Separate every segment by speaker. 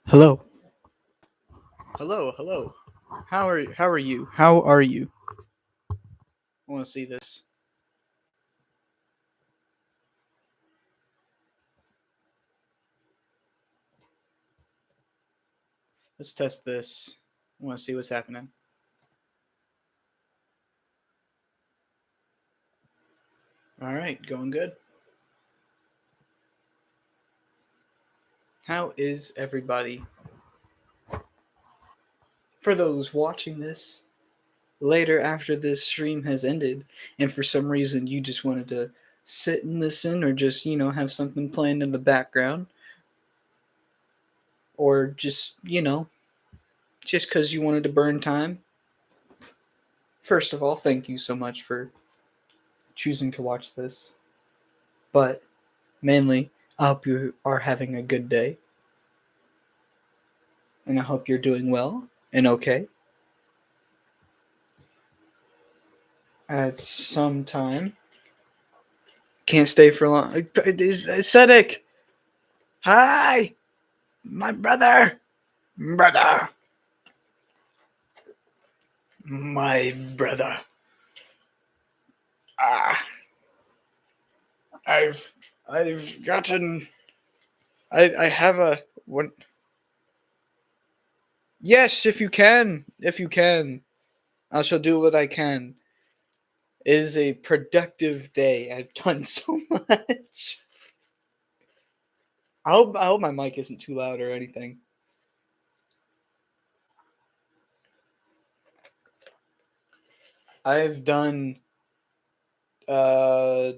Speaker 1: Hello,
Speaker 2: Hello.
Speaker 1: hello. How are you? How are you? I want to see this. Let's test this. I want to see what's happening. All right, going good. How is everybody? For those watching this later after this stream has ended, and for some reason you just wanted to sit and listen, or just have something playing in the background, or just because you wanted to burn time. First of all, thank you so much for choosing to watch this. But mainly, I hope you are having a good day, and I hope you're doing well and okay. At some time, can't stay for long. Aesthetic. Hi, my brother, my brother. Ah, I've I've gotten. I have a one. Yes, if you can, I shall do what I can. It is a productive day. I've done so much. I hope my mic isn't too loud or anything. I've done uh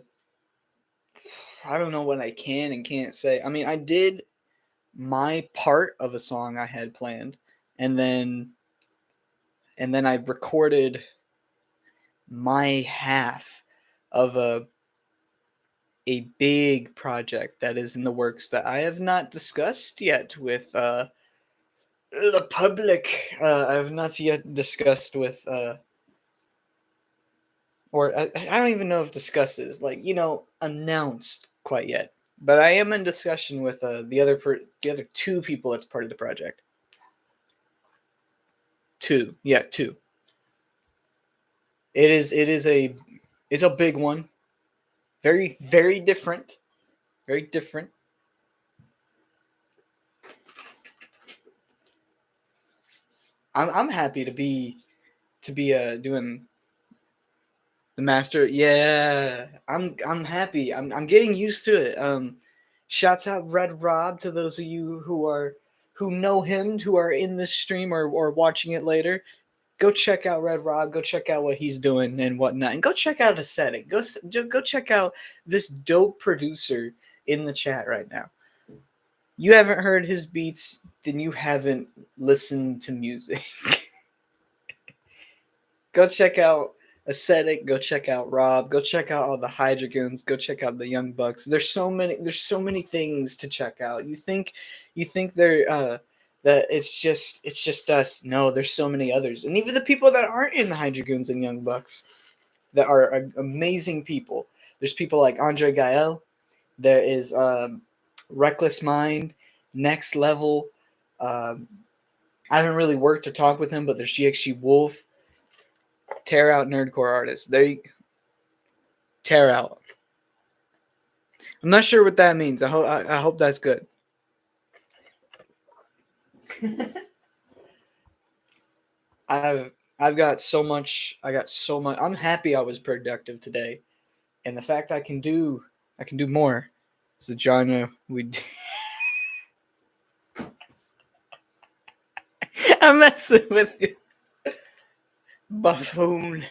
Speaker 1: I don't know what I can and can't say. I mean, I did my part of a song I had planned, and then I recorded my half of a big project that is in the works that I have not discussed yet with the public. I have not yet discussed with or I don't even know if discussed is like announced quite yet. But I am in discussion with the other two people that's part of the project. Two, yeah, two. It's a big one. Very different. Very different. I'm happy to be doing the master. Yeah, I'm happy. I'm getting used to it. Shouts out Red Rob to those of you who know him, who are in this stream or watching it later. Go check out Red Rob. Go check out what he's doing and whatnot, and go check out Aesthetic. Go check out this dope producer in the chat right now. You haven't heard his beats, then you haven't listened to music. Go check out Aesthetic. Go check out Rob. Go check out all the Hydrogons. Go check out the Young Bucks. There's so many. There's so many things to check out. You think they're that it's just us. No, there's so many others, and even the people that aren't in the Hydrogons and Young Bucks that are amazing people. There's people like Andre Gael. There is Reckless Mind, Next Level. Um, I haven't really worked or talked with him, but there's GXG Wolf, Tear Out Nerdcore Artist. Tear Out. I'm not sure what that means. I hope that's good. I've I've got so much. I got so much. I'm happy I was productive today, and the fact I can do more. It's the genre we. I'm messing with you, buffoon.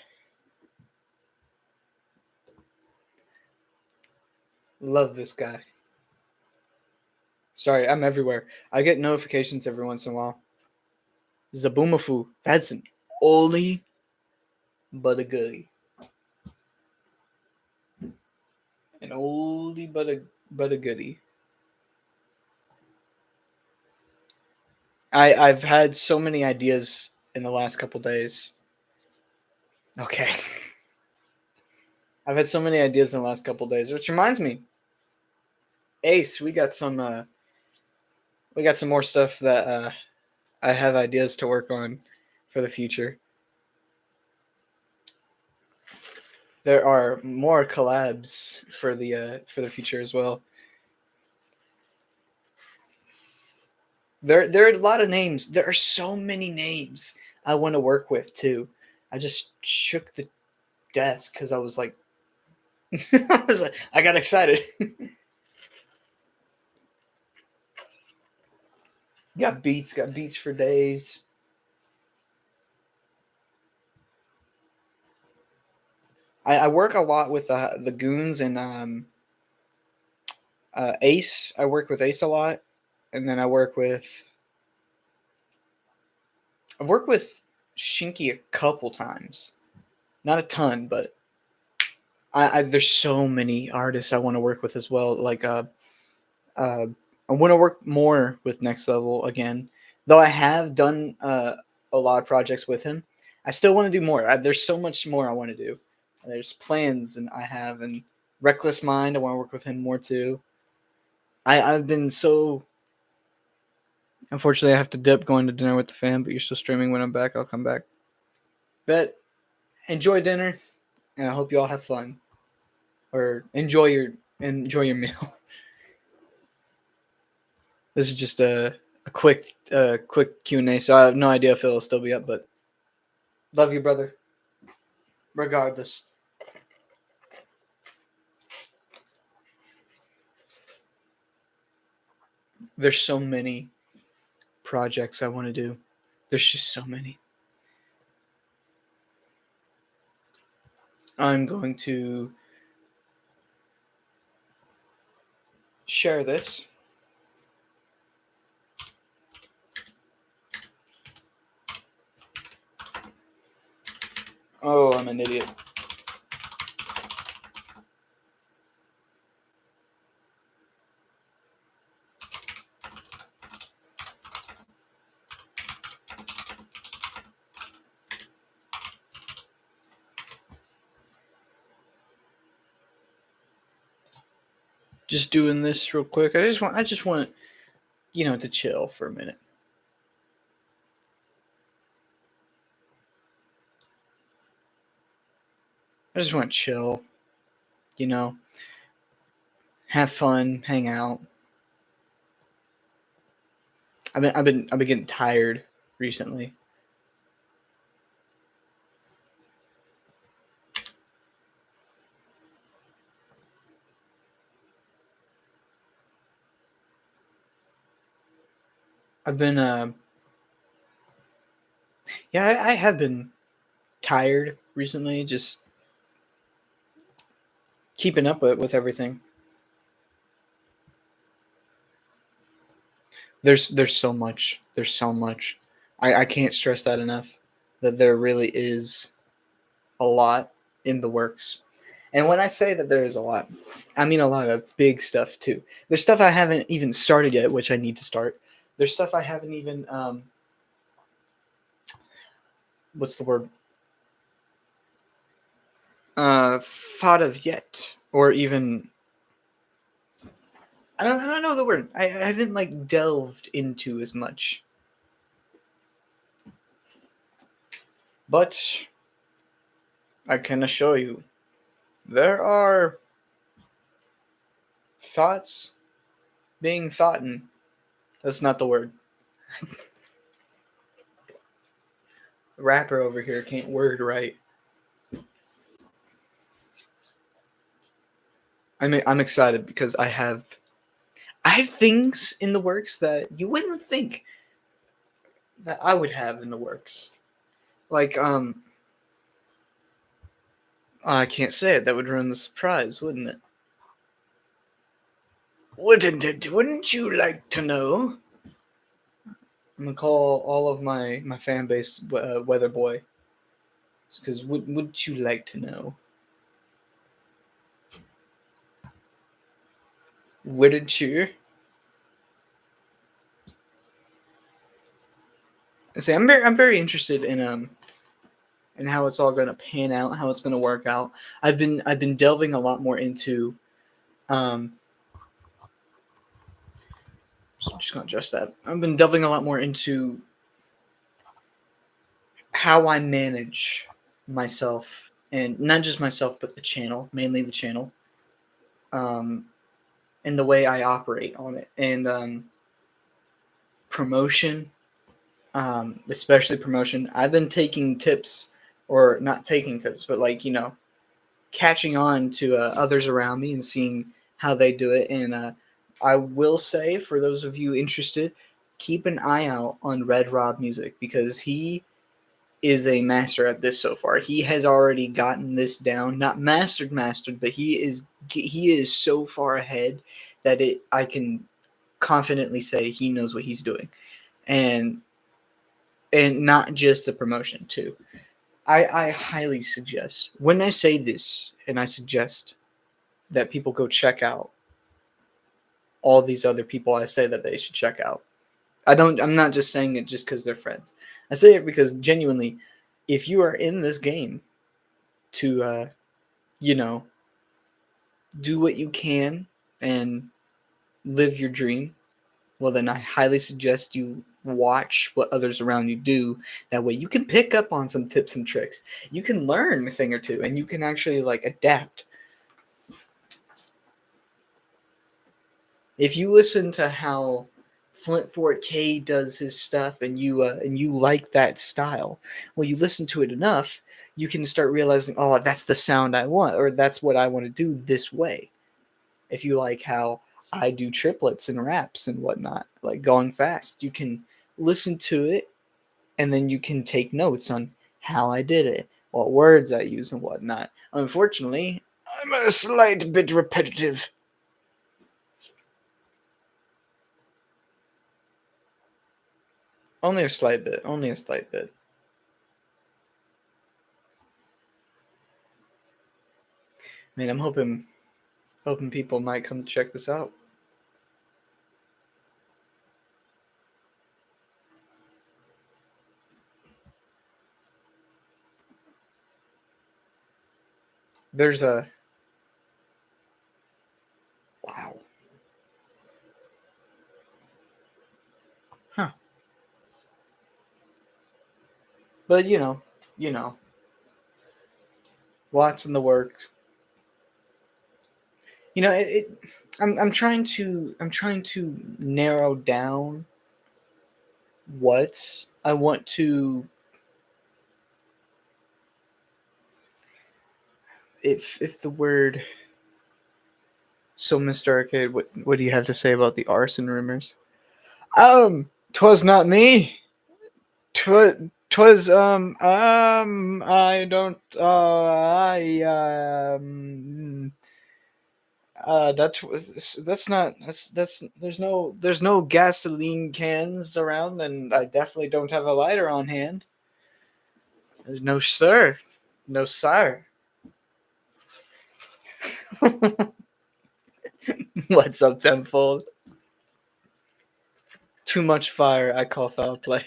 Speaker 1: Love this guy. Sorry, I'm everywhere. I get notifications every once in a while. Zabumafu. That's an oldie but a goodie. An oldie but a goodie. I've had so many ideas in the last couple days. Okay. I've had so many ideas in the last couple days, which reminds me, Ace, we got some we got some more stuff that I have ideas to work on for the future. There are more collabs for the future as well. There are a lot of names. There are so many names I want to work with too. I just shook the desk because I was like, I got excited. Got beats for days. I work a lot with the goons and Ace. I work with Ace a lot, and then I've worked with Shinky a couple times, not a ton, but there's so many artists I want to work with as well. Like uh, I want to work more with Next Level again, though I have done a lot of projects with him. I still want to do more. There's so much more I want to do. There's plans and I have and Reckless Mind. I want to work with him more too. I've been so unfortunately I have to dip going to dinner with the fam, but you're still streaming. When I'm back, I'll come back. But enjoy dinner, and I hope you all have fun or enjoy your meal. This is just a quick Q&A, so I have no idea if it'll still be up, but love you, brother. Regardless, there's so many projects I want to do. There's just so many. I'm going to share this. Oh, I'm an idiot. Just doing this real quick. I just want to chill for a minute. I just want to chill, have fun, hang out. I've been getting tired recently. I've been yeah, I have been tired recently, just keeping up with everything. There's so much. There's so much. I can't stress that enough. That there really is a lot in the works. And when I say that there is a lot, I mean a lot of big stuff too. There's stuff I haven't even started yet, which I need to start. There's stuff I haven't even what's the word? Thought of yet, or even I don't know the word. I haven't like delved into as much. But I can assure you, there are thoughts being thoughten. That's not the word. Rapper over here can't word right. I'm excited because I have things in the works that you wouldn't think that I would have in the works. Like I can't say it. That would ruin the surprise, wouldn't it? Wouldn't it? Wouldn't you like to know? I'm gonna call all of my fan base Weather Boy, because would you like to know? Wouldn't you? See, I'm very interested in how it's all gonna pan out, how it's gonna work out. I've been delving a lot more into um just gonna adjust that. I've been delving a lot more into how I manage myself, and not just myself, but the channel, mainly the channel, um, and the way I operate on it, and promotion, especially promotion. I've been taking tips, or not taking tips, but like catching on to others around me and seeing how they do it. And I will say, for those of you interested, keep an eye out on Red Rob Music, because he is a master at this so far. He has already gotten this down, not mastered, but he is so far ahead that it I can confidently say he knows what he's doing, and not just the promotion too. I highly suggest, when I say this, and I suggest that people go check out all these other people I say that they should check out. I'm not just saying it just because they're friends. I say it because genuinely, if you are in this game to you know, do what you can and live your dream, well then I highly suggest you watch what others around you do. That way you can pick up on some tips and tricks. You can learn a thing or two, and you can actually like adapt. If you listen to how Flint Fort K does his stuff, and you like that style, well, you listen to it enough, you can start realizing, oh, that's the sound I want, or that's what I want to do this way. If you like how I do triplets and raps and whatnot, like going fast, you can listen to it, and then you can take notes on how I did it, what words I use, and whatnot. Unfortunately, I'm a slight bit repetitive. Only a slight bit. Only a slight bit. Man, I'm hoping people might come check this out. There's a wow. Huh. But you know, lots in the works. I'm trying to narrow down what I want to, if the word. So, Mr. Arcade, what do you have to say about the arson rumors? 'Twas not me. 'Twas I don't I that's not that's there's no gasoline cans around, and I definitely don't have a lighter on hand. There's no sir, no sir. What's up, tenfold? Too much fire, I call foul play.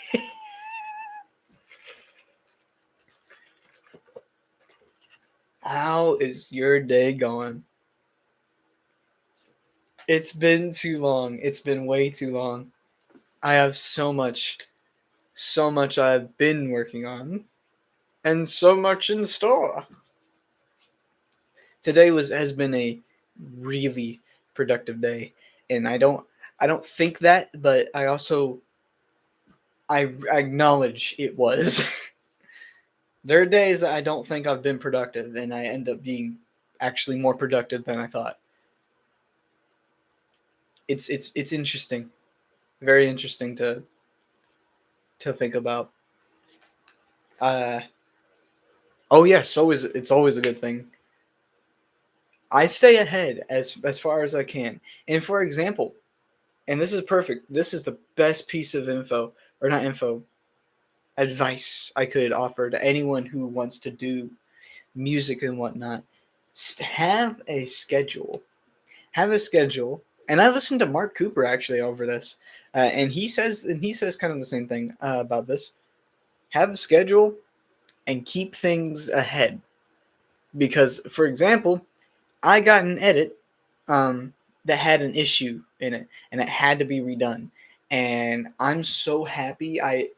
Speaker 1: How is your day going? It's been too long. It's been way too long. I have so much I've been working on, and so much in store. Today has been a really productive day, and I don't think that, but I acknowledge it was. There are days that I don't think I've been productive, and I end up being actually more productive than I thought. It's interesting, very interesting to think about. Uh, oh yes, always it's always a good thing. I stay ahead as far as I can. And for example, and this is perfect. This is the best piece of info, or not info, advice I could offer to anyone who wants to do music and whatnot. Have a schedule. Have a schedule. And I listened to Mark Cooper actually over this, and he says kind of the same thing about this. Have a schedule and keep things ahead. Because, for example, I got an edit that had an issue in it, and it had to be redone. And I'm so happy I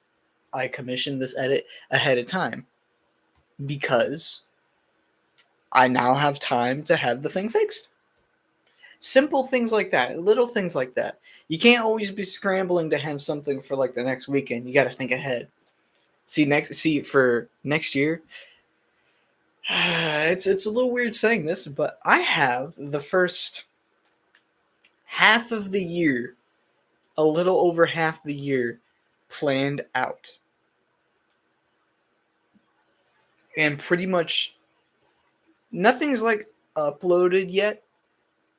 Speaker 1: commissioned this edit ahead of time because I now have time to have the thing fixed. Simple things like that, little things like that. You can't always be scrambling to have something for like the next weekend. You got to think ahead. See for next year. It's a little weird saying this, but I have the first half of the year, a little over half the year planned out. And pretty much nothing's like uploaded yet,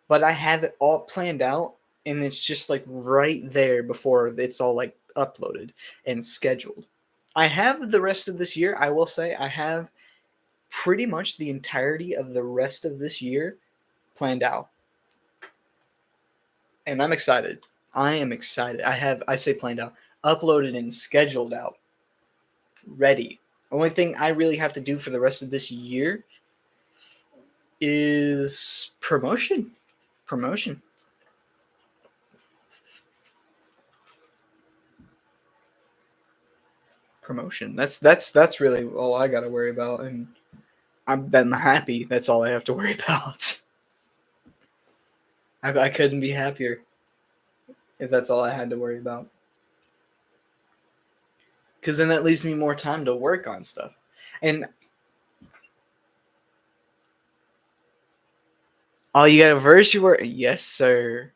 Speaker 1: but I have it all planned out and it's just like right there before it's all like uploaded and scheduled. I have the rest of this year, I will say, I have pretty much the entirety of the rest of this year planned out. And I'm excited. I am excited. I say planned out, uploaded and scheduled out. Ready. Only thing I really have to do for the rest of this year is promotion. Promotion. Promotion. That's really all I got to worry about, and I'm happy. That's all I have to worry about. I couldn't be happier if that's all I had to worry about. Because then that leaves me more time to work on stuff. And oh, you got a verse you work? Yes, sir.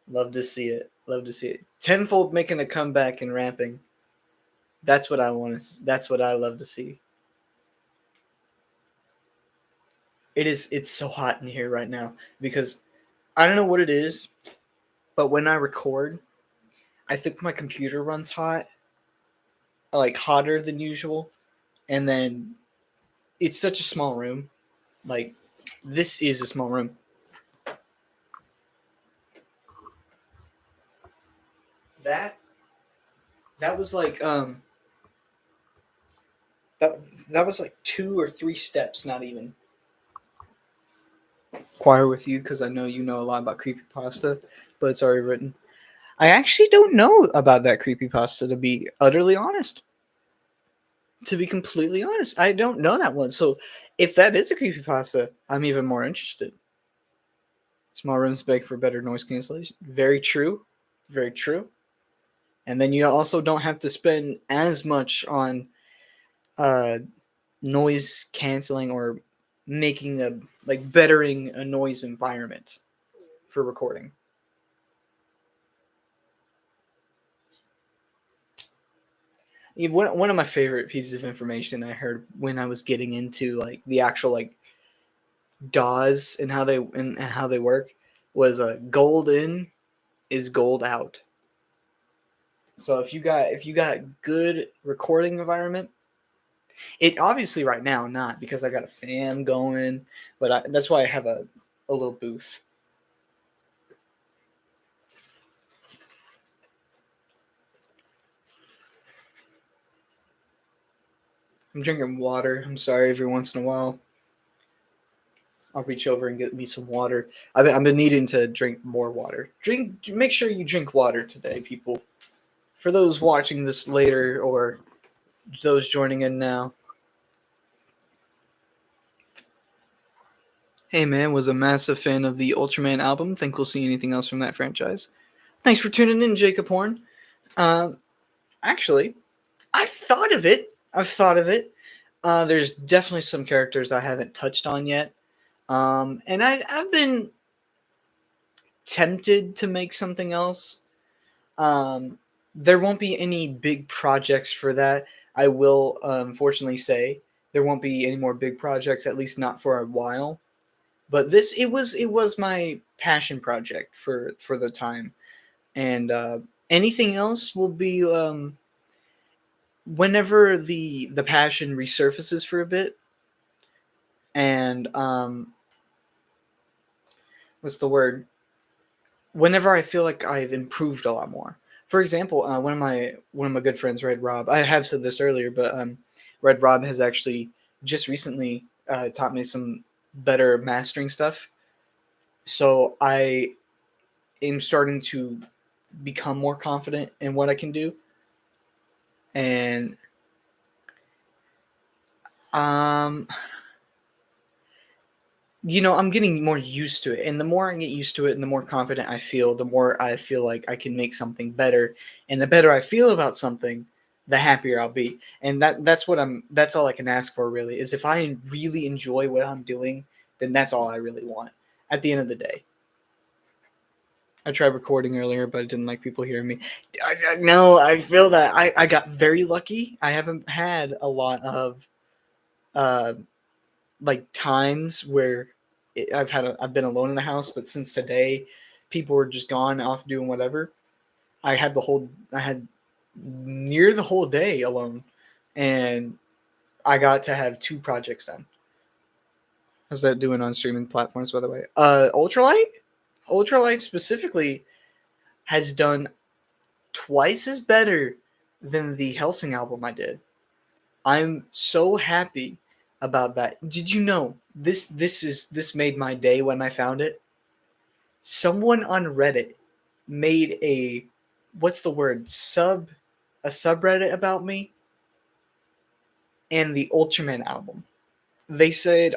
Speaker 1: Love to see it. Love to see it. Tenfold making a comeback and ramping. That's what I want. That's what I love to see. It is. It's so hot in here right now because I don't know what it is, but when I record, I think my computer runs hot, like hotter than usual, and then it's such a small room. Like this is a small room. That that was like that that was like 2 or 3 steps, not even. Choir with you because I know you know a lot about creepypasta, but it's already written. I actually don't know about that creepypasta, to be utterly honest. To be completely honest, I don't know that one. So if that is a creepypasta, I'm even more interested. Small rooms beg for better noise cancellation. Very true. Very true. And then you also don't have to spend as much on uh, noise canceling or making a like bettering a noise environment for recording. One of my favorite pieces of information I heard when I was getting into like the actual like DAWs and how they work was gold in is gold out. So if you got good recording environment, it obviously right now not because I got a fan going, but that's why I have a little booth. I'm drinking water. I'm sorry every once in a while. I'll reach over and get me some water. I've been needing to drink more water. Make sure you drink water today, people. For those watching this later or those joining in now. Hey man, was a massive fan of the Ultraman album. Think we'll see anything else from that franchise. Thanks for tuning in, Jacob Horn. Uh, actually, I've thought of it. I've thought of it. There's definitely some characters I haven't touched on yet. And I've been tempted to make something else. There won't be any big projects for that. I will unfortunately say there won't be any more big projects, at least not for a while. But this it was my passion project for the time, and anything else will be whenever the passion resurfaces for a bit, and what's the word? Whenever I feel like I've improved a lot more. For example, one of my good friends, Red Rob. I have said this earlier, but Red Rob has actually just recently taught me some better mastering stuff. So I am starting to become more confident in what I can do. And um I'm getting more used to it. And the more I get used to it and the more confident I feel, the more I feel like I can make something better. And the better I feel about something, the happier I'll be. And that's all I can ask for really, is if I really enjoy what I'm doing, then that's all I really want at the end of the day. I tried recording earlier, but I didn't like people hearing me. No, I feel that I got very lucky. I haven't had a lot of uh, like times where I've been alone in the house, but since today, people were just gone off doing whatever. I had near the whole day alone, and I got to have two projects done. How's that doing on streaming platforms, by the way? Ultralight specifically has done twice as better than the Helsing album I did. I'm so happy about that. Did you know this made my day when I found it? Someone on Reddit made a what's the word? A subreddit about me and the Ultraman album. They said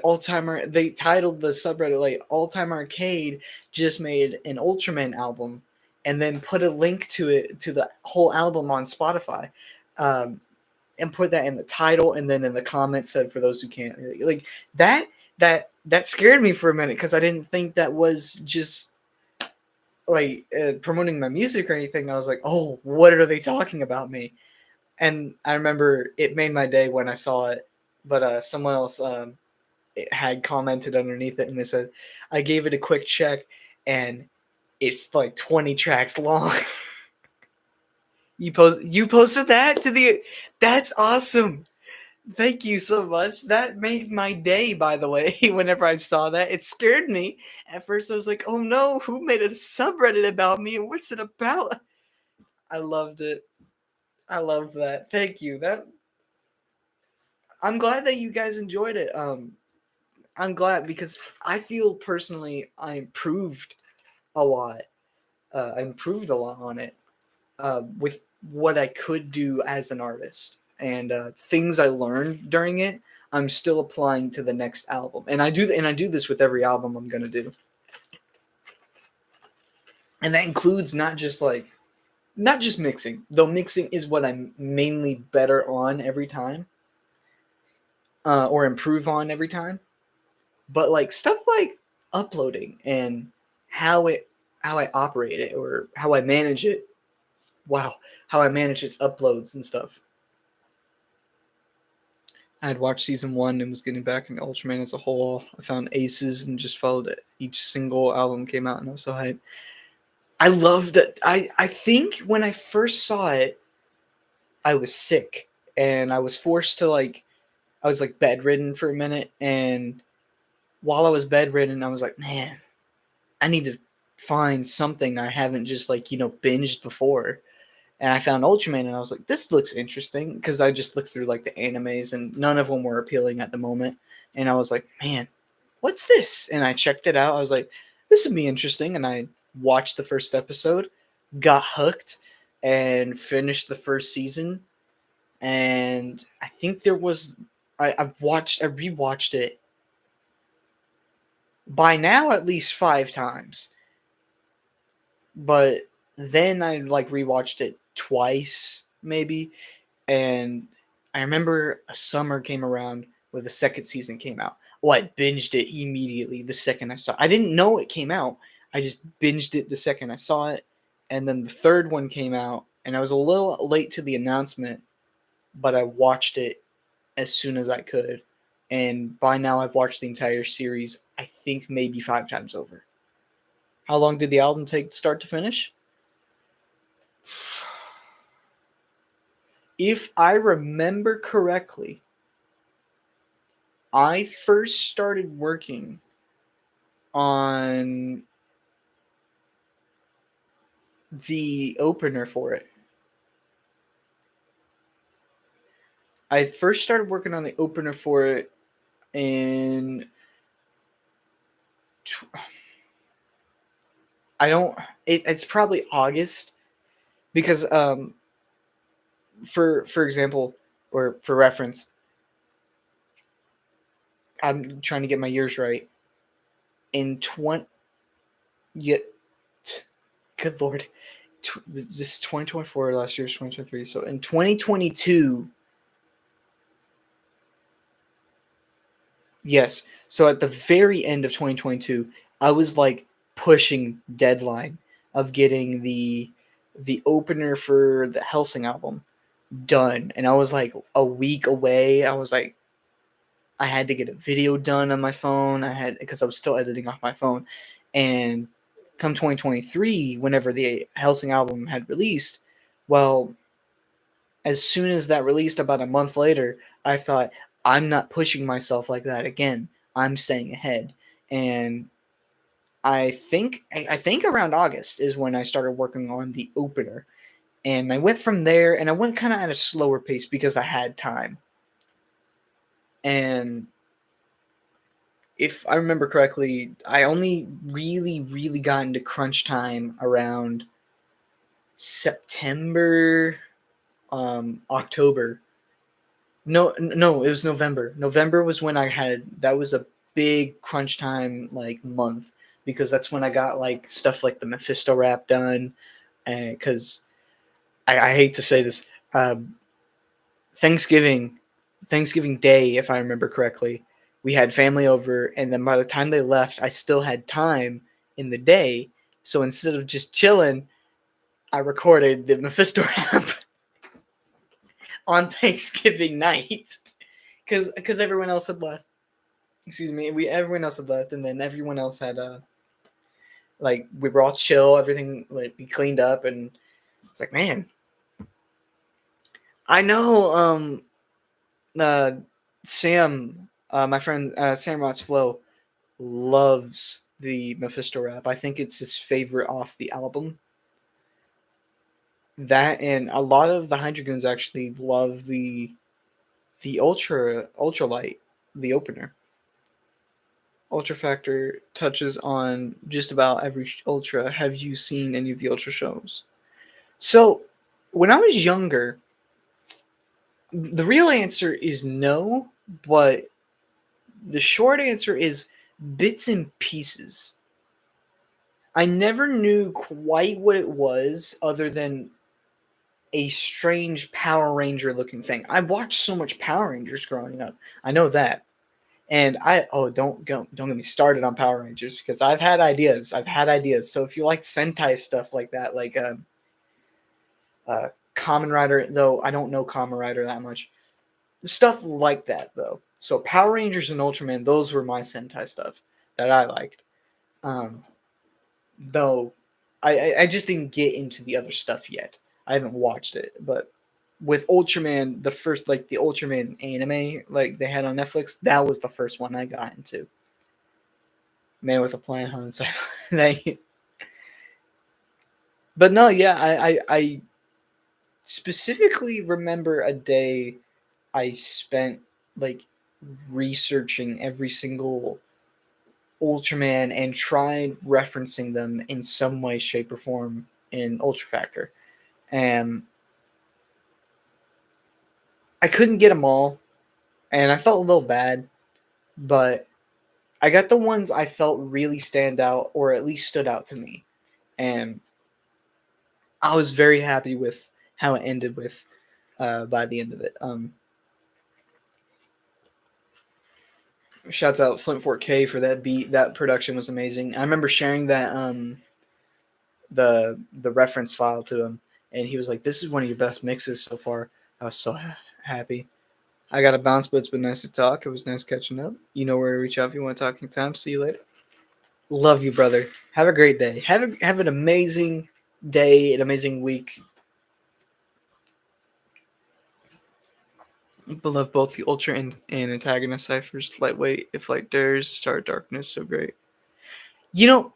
Speaker 1: they titled the subreddit like Alltime Arcade just made an Ultraman album and then put a link to it to the whole album on Spotify. Um, and put that in the title, and then in the comments said for those who can't, like that scared me for a minute because I didn't think that was just like promoting my music or anything. I was like, oh, what are they talking about me? And I remember it made my day when I saw it. But someone else had commented underneath it, and they said I gave it a quick check, and it's like 20 tracks long. You posted that to the That's awesome. Thank you so much. That made my day, by the way, whenever I saw that. It scared me. At first, I was like, oh no, who made a subreddit about me? What's it about? I loved it. I love that. Thank you. I'm glad that you guys enjoyed it. I'm glad because I feel personally I improved a lot. I improved a lot on it with what I could do as an artist and things I learned during it. I'm still applying to the next album, and I do this with every album I'm gonna do, and that includes not just mixing. Though mixing is what I'm mainly better on every time, or improve on every time. But like stuff like uploading and how it how I operate it or how I manage it. Wow, how I manage its uploads and stuff. I had watched season one and was getting back into Ultraman as a whole. I found Aces and just followed it. Each single album came out and I was so hyped. I loved it. I think when I first saw it, I was sick and I was forced to I was like bedridden for a minute, and while I was bedridden, I was like, man, I need to find something I haven't just binged before. And I found Ultraman, and I was like, "This looks interesting," because I just looked through like the animes, and none of them were appealing at the moment. And I was like, "Man, what's this?" And I checked it out. I was like, "This would be interesting." And I watched the first episode, got hooked, and finished the first season. And I think there was I rewatched it by now at least 5 times, but then I rewatched it twice maybe. And I remember a summer came around where the second season came out. Oh, I binged it immediately the second I saw it. I didn't know it came out. I just binged it the second I saw it. And then the third one came out, and I was a little late to the announcement, but I watched it as soon as I could. And by now, I've watched the entire series, I think maybe 5 times over. How long did the album take start to finish? If I remember correctly, I first started working on the opener for it. I first started working on the opener for it in I don't it's probably August because for example, or for reference, I'm trying to get my years right. In 20, yeah, good lord, this is 2024. Last year's 2023. So in 2022, yes. So at the very end of 2022, I was like pushing deadline of getting the opener for the Helsing album done, and I was like a week away. I was like, I had to get a video done on my phone. I had because I was still editing off my phone, and come 2023, whenever the Helsing album had released, well, as soon as that released, about a month later, I thought, I'm not pushing myself like that again. I'm staying ahead, and I think around August is when I started working on the opener, and I went from there, and I went kind of at a slower pace because I had time. And if I remember correctly, I only really got into crunch time around September, October. No, it was November. November was when I had that was a big crunch time like month because that's when I got like stuff like the Mephisto rap done, and because I hate to say this, um, Thanksgiving, Thanksgiving Day, if I remember correctly, we had family over, and then by the time they left, I still had time in the day. So instead of just chilling, I recorded the Mephisto rap on Thanksgiving night because everyone else had left. Excuse me, we everyone else had left, and then everyone else had like we were all chill, everything like we cleaned up, and it's like, man, I know uh Sam, my friend Sam Rots Flow loves the Mephisto rap. I think it's his favorite off the album. That and a lot of the Hydrogoons actually love the ultralight, the opener. Ultra Factor touches on just about every ultra. Have you seen any of the ultra shows? So, when I was younger, the real answer is no, but the short answer is bits and pieces. I never knew quite what it was other than a strange Power Ranger looking thing. I watched so much Power Rangers growing up. I know that. And I don't get me started on Power Rangers because I've had ideas. I've had ideas. So if you like Sentai stuff like that, like Kamen Rider, though I don't know Kamen Rider that much, stuff like that though. So Power Rangers and Ultraman, those were my Sentai stuff that I liked. Um, though I just didn't get into the other stuff yet. I haven't watched it, but with Ultraman, the first like the Ultraman anime like they had on Netflix, that was the first one I got into. Man with a plan, huh? So, like, but no, yeah, I specifically remember a day I spent like researching every single Ultraman and tried referencing them in some way, shape, or form in Ultra Factor. And I couldn't get them all, and I felt a little bad, but I got the ones I felt really stand out or at least stood out to me. And I was very happy with how it ended with by the end of it. Shouts out Flint Fort K for that beat. That production was amazing. I remember sharing that the reference file to him, and he was like, "This is one of your best mixes so far." I was so happy. I got to bounce, but it's been nice to talk. It was nice catching up. You know where to reach out if you want talking time. See you later. Love you, brother. Have a great day. Have an amazing day, an amazing week. Love both the Ultra and Antagonist ciphers. Lightweight, If Light Dares, Star Darkness, so great. You know,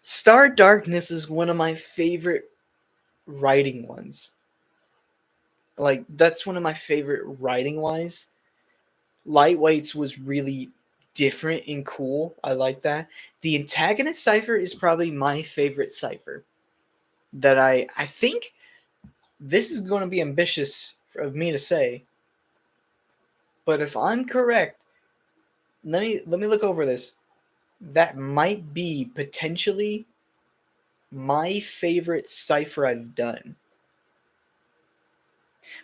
Speaker 1: Star Darkness is one of my favorite writing ones. Like, that's one of my favorite writing wise. Lightweights was really different and cool. I like that. The Antagonist cipher is probably my favorite cipher. that I think this is going to be ambitious of me to say, but if I'm correct, let me look over this. That might be potentially my favorite cipher I've done.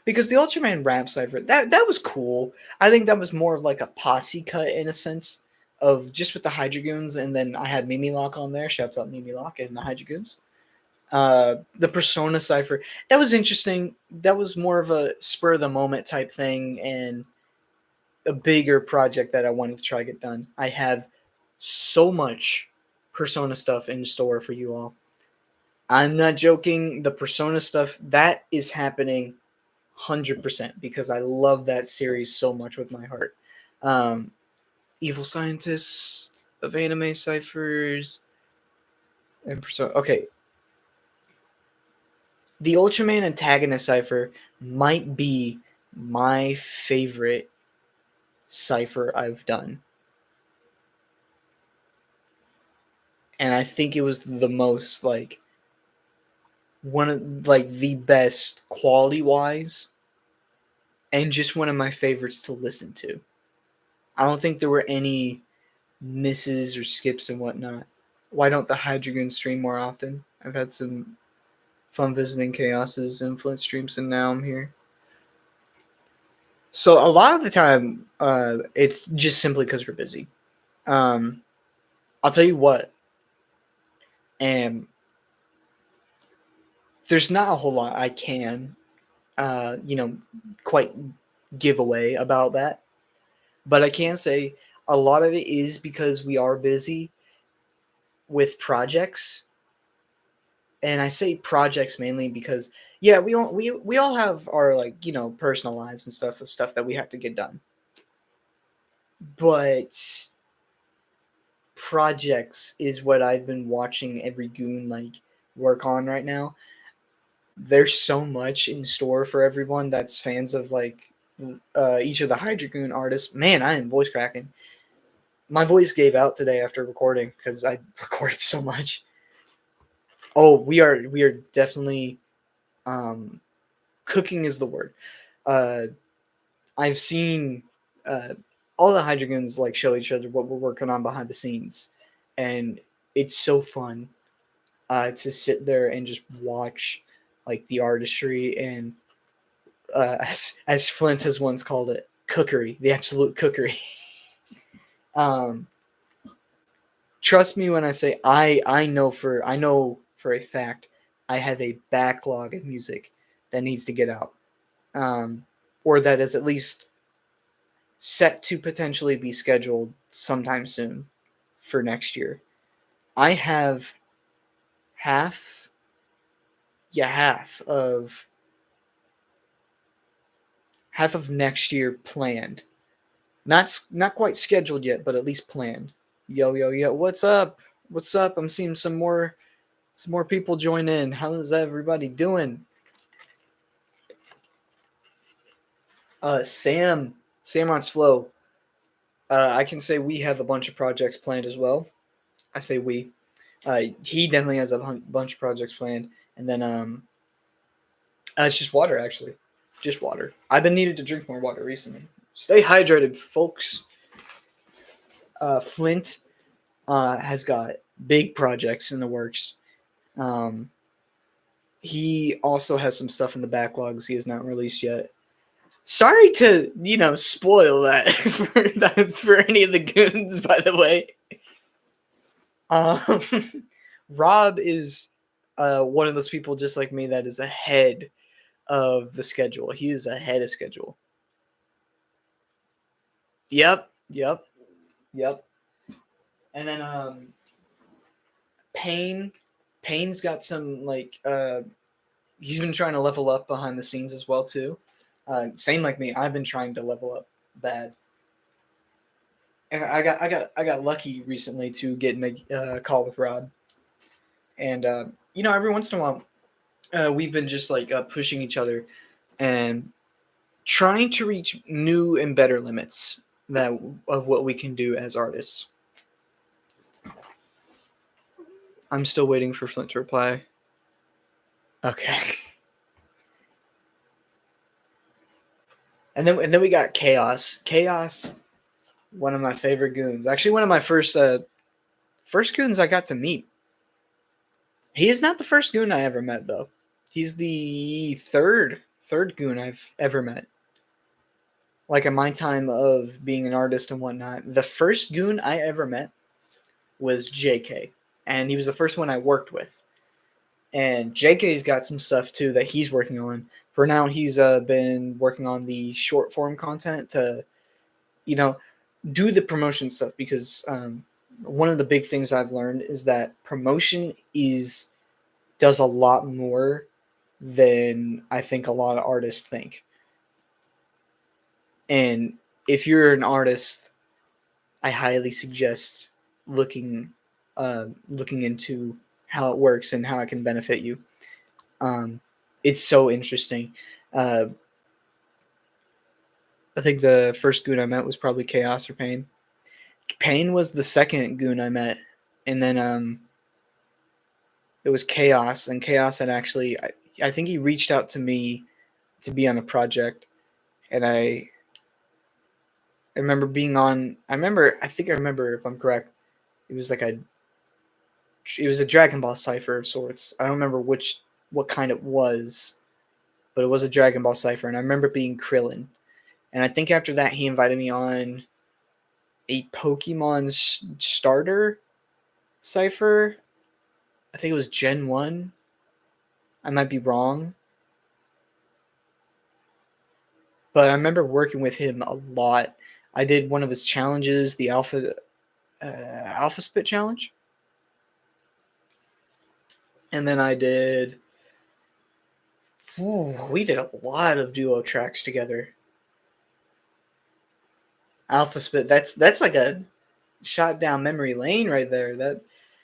Speaker 1: Because the Ultraman rap cipher, that was cool. I think that was more of like a posse cut in a sense of just with the Hydrogoons, and then I had Mimi Lock on there. Shouts out Mimi Lock and the Hydrogoons. The Persona cipher, that was interesting. That was more of a spur of the moment type thing and a bigger project that I wanted to try to get done. I have so much Persona stuff in store for you all. I'm not joking. The Persona stuff that is happening 100% because I love that series so much with my heart. Um, Evil Scientist of Anime Ciphers and Persona. Okay, the Ultraman Antagonist Cipher might be my favorite cipher I've done. And I think it was the most like one of like the best quality wise and just one of my favorites to listen to. I don't think there were any misses or skips and whatnot. Why don't the Hydrogen stream more often? I've had some fun visiting Chaos's influence streams and now I'm here. So a lot of the time, it's just simply because we're busy. Um, I'll tell you what, and there's not a whole lot I can, you know, quite give away about that. But I can say a lot of it is because we are busy with projects, and I say projects mainly because yeah, we all have our like personal lives and stuff of stuff that we have to get done, but projects is what I've been watching every goon like work on right now. There's so much in store for everyone that's fans of like each of the Hydra Goon artists. Man, I am voice cracking. My voice gave out today after recording because I recorded so much. Oh, we are definitely um, cooking is the word. Uh, I've seen uh, all the Hydra Goons like show each other what we're working on behind the scenes, and it's so fun to sit there and just watch like the artistry and as Flint has once called it, cookery, the absolute cookery. um, Trust me when I say I know for a fact I have a backlog of music that needs to get out, um, or that is at least set to potentially be scheduled sometime soon for next year. I have half, yeah, half of next year planned. Not quite scheduled yet, but at least planned. Yo yo yo, what's up? What's up? I'm seeing some more people join in. How is everybody doing? Sam on Flow. I can say we have a bunch of projects planned as well. I say we. He definitely has a bunch of projects planned, and then it's just water actually, just water. I've been needing to drink more water recently. Stay hydrated, folks. Flint has got big projects in the works. Um, he also has some stuff in the backlogs he has not released yet. Sorry to spoil that for any of the goons, by the way. Um, Rob is one of those people just like me that is ahead of the schedule. He is ahead of schedule. Yep, yep, yep. And then Payne, Payne's got some like he's been trying to level up behind the scenes as well too. Same like me. I've been trying to level up bad. And I got lucky recently to get in a call with Rob, and every once in a while, we've been just like pushing each other and trying to reach new and better limits that of what we can do as artists. I'm still waiting for Flint to reply. Okay. And then we got Chaos. Chaos, one of my favorite goons. Actually, one of my first goons I got to meet. He is not the first goon I ever met though. He's the third goon I've ever met. Like in my time of being an artist and whatnot, the first goon I ever met was JK, and he was the first one I worked with. And JK's got some stuff too that he's working on. For now, he's been working on the short form content to, you know, do the promotion stuff because one of the big things I've learned is that promotion is does a lot more than I think a lot of artists think. And if you're an artist, I highly suggest looking looking into how it works and how it can benefit you. Um, it's so interesting. Uh, I think the first goon I met was probably Chaos or Pain. Pain was the second goon I met, and then it was Chaos, and Chaos had actually I think he reached out to me to be on a project, and I remember being on. I think I remember if I'm correct. It was like a it was a Dragon Ball cipher of sorts. I don't remember what kind it was, but it was a Dragon Ball cipher, and I remember being Krillin. And I think after that, he invited me on a Pokemon starter cipher. I think it was Gen 1. I might be wrong. But I remember working with him a lot. I did one of his challenges, the Alpha Spit challenge. And then I did. We did a lot of duo tracks together. Alpha Spit. That's like a shot down memory lane right there. That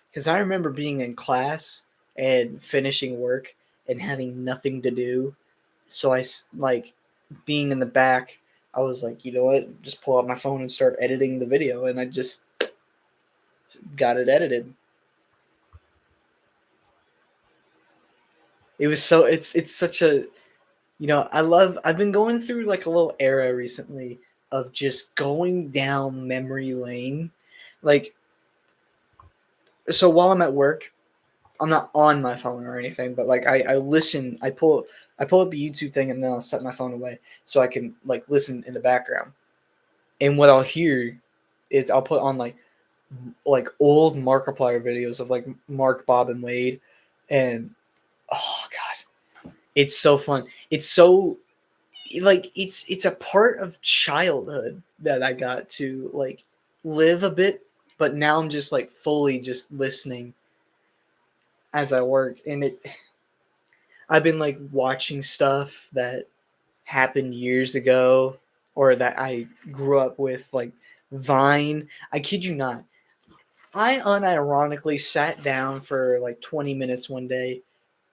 Speaker 1: because I remember being in class and finishing work and having nothing to do. So like being in the back. I was like, you know what? Just pull out my phone and start editing the video, and I just got it edited. It was so it's such a I've been going through like a little era recently of just going down memory lane. Like so while I'm at work, I'm not on my phone or anything, but like I listen, I pull up the YouTube thing and then I'll set my phone away so I can like listen in the background. And what I'll hear is I'll put on like old Markiplier videos of like Mark, Bob, and Wade, and oh god, it's so fun. It's so like it's a part of childhood that I got to like live a bit, but now I'm just like fully just listening as I work, and it's I've been like watching stuff that happened years ago or that I grew up with, like Vine. I kid you not. I unironically sat down for like 20 minutes one day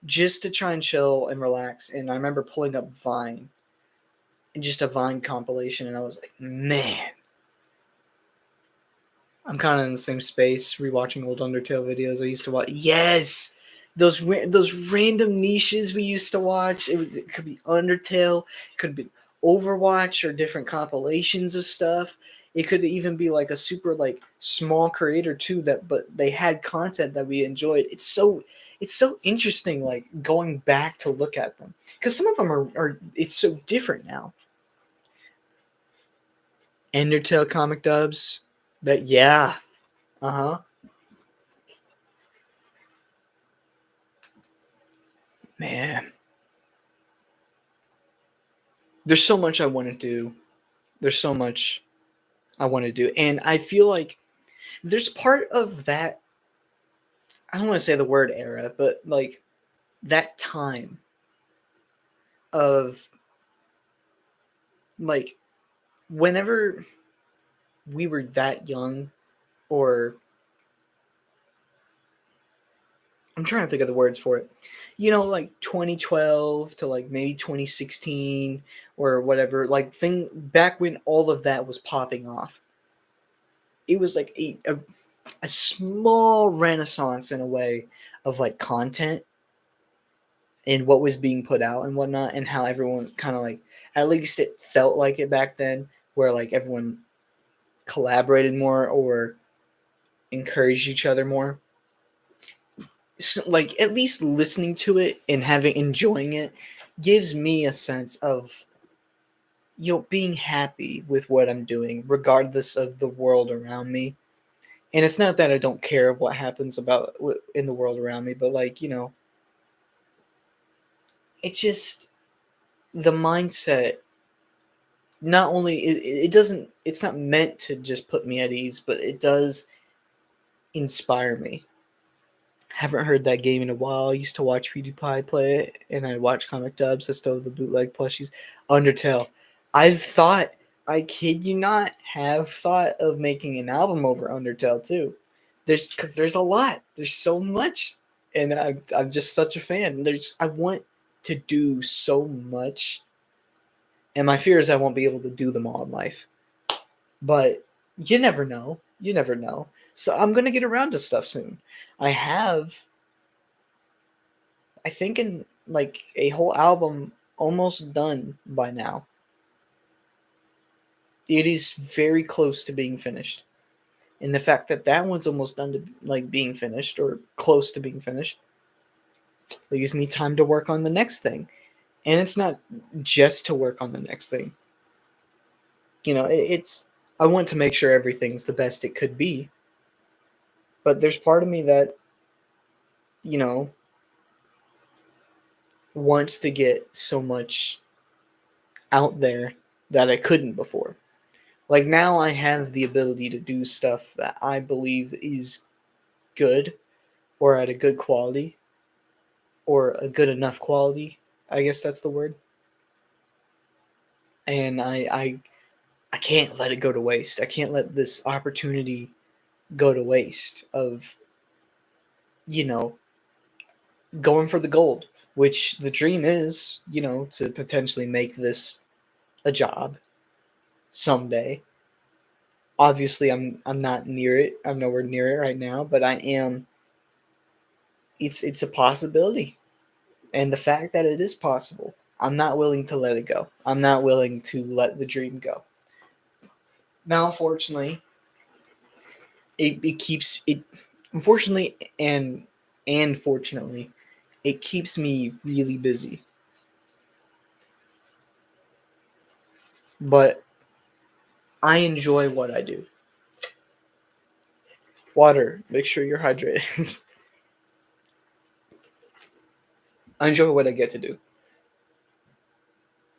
Speaker 1: just to try and chill and relax, and I remember pulling up Vine and just a Vine compilation, and I was like, man, I'm kind of in the same space, rewatching old Undertale videos I used to watch. Yes, those random niches we used to watch. It could be Undertale, it could be Overwatch or different compilations of stuff. It could even be like a super like small creator too but they had content that we enjoyed. It's so interesting like going back to look at them because some of them are it's so different now. Undertale comic dubs. That yeah. Uh-huh. Man, there's so much I want to do. There's so much I want to do. And I feel like there's part of that, I don't want to say the word era, but like that time of like whenever we were that young, or I'm trying to think of the words for it. Like 2012 to like maybe 2016 or whatever, like thing back when all of that was popping off. It was like a small renaissance in a way of like content, and what was being put out and whatnot, and how everyone kind of like, at least it felt like it back then, where like everyone collaborated more or encouraged each other more. So, like at least listening to it and having enjoying it gives me a sense of, being happy with what I'm doing regardless of the world around me. And it's not that I don't care what happens about in the world around me, but like, it's just the mindset. Not only it doesn't, it's not meant to just put me at ease, but it does inspire me. Haven't heard that game in a while. I used to watch PewDiePie play it, and I'd watch comic dubs. I still have the bootleg plushies. Undertale. I've thought, I kid you not, have thought of making an album over Undertale too. Because there's a lot. There's so much, and I'm just such a fan. I want to do so much, and my fear is I won't be able to do them all in life. But you never know. You never know. So I'm gonna get around to stuff soon. I have, I think, in like a whole album almost done by now. It is very close to being finished. And the fact that that one's almost done to like being finished or close to being finished leaves me time to work on the next thing. And it's not just to work on the next thing. It's, I want to make sure everything's the best it could be. But there's part of me that, you know, wants to get so much out there that I couldn't before. Like now I have the ability to do stuff that I believe is good or at a good quality or a good enough quality. I guess that's the word. And I can't let it go to waste. I can't let this opportunity go to waste of, you know, going for the gold, which the dream is, to potentially make this a job someday. Obviously I'm not near it. I'm nowhere near it right now, but I am. It's a possibility. And the fact that it is possible, I'm not willing to let it go. I'm not willing to let the dream go. Now, unfortunately, it keeps it. Unfortunately, and fortunately, it keeps me really busy. But I enjoy what I do. Water. Make sure you're hydrated. I enjoy what I get to do.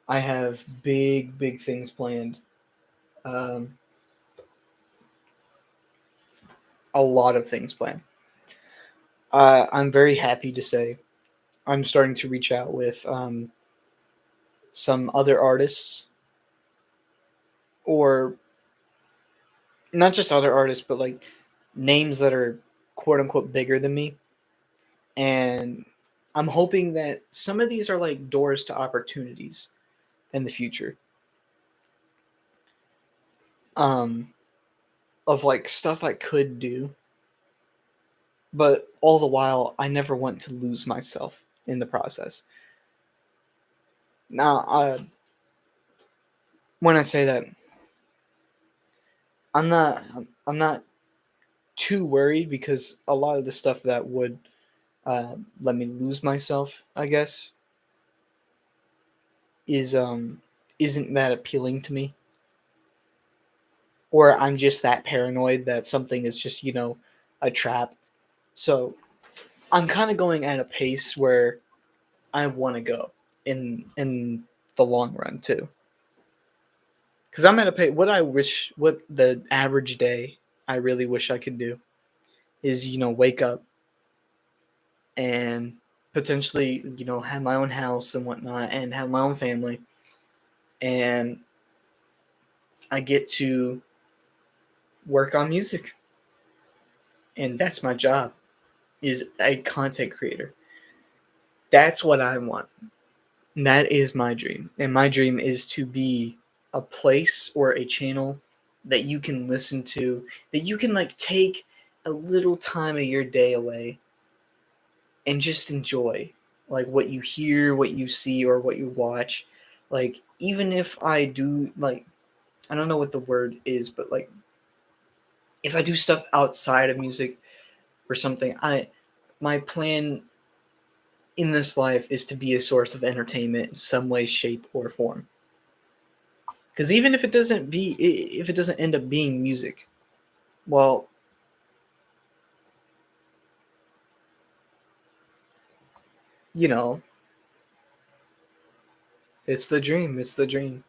Speaker 1: I have big, big things planned. Um, a lot of things planned. I'm very happy to say I'm starting to reach out with some other artists, or not just other artists, but like names that are quote unquote bigger than me. And I'm hoping that some of these are like doors to opportunities in the future. Um, of like stuff I could do, but all the while I never want to lose myself in the process. Now, when I say that, I'm not too worried because a lot of the stuff that would let me lose myself, I guess, is isn't that appealing to me, or I'm just that paranoid that something is just a trap. So I'm kind of going at a pace where I want to go in the long run too. Because I'm at a pace. What the average day I really wish I could do is wake up and potentially have my own house and whatnot and have my own family, and I get to work on music, and that's my job, is a content creator. That's what I want. That is my dream. And my dream is to be a place or a channel that you can listen to, that you can like take a little time of your day away and just enjoy. like what you hear, what you see, or what you watch. Like even if I do like I don't know what the word is, but like if I do stuff outside of music or something, I my plan in this life is to be a source of entertainment in some way, shape, or form. Because even if it doesn't end up being music, well, you know, it's the dream. It's the dream.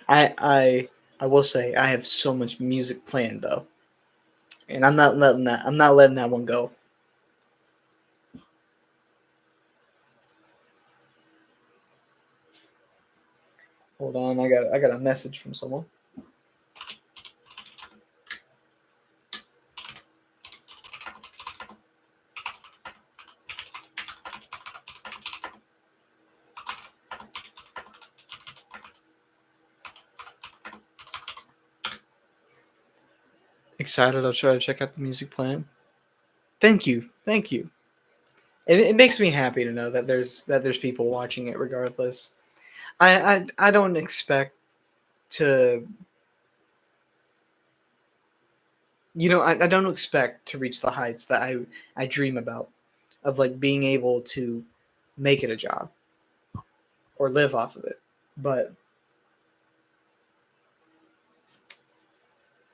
Speaker 1: I I I will say I have so much music planned though, and I'm not letting that one go. Hold on, I got a message from someone. Excited. I'll try to check out the music plan. Thank you, thank you. It makes me happy to know that there's people watching it regardless. I don't expect to I don't expect to reach the heights that I dream about of like being able to make it a job or live off of it. But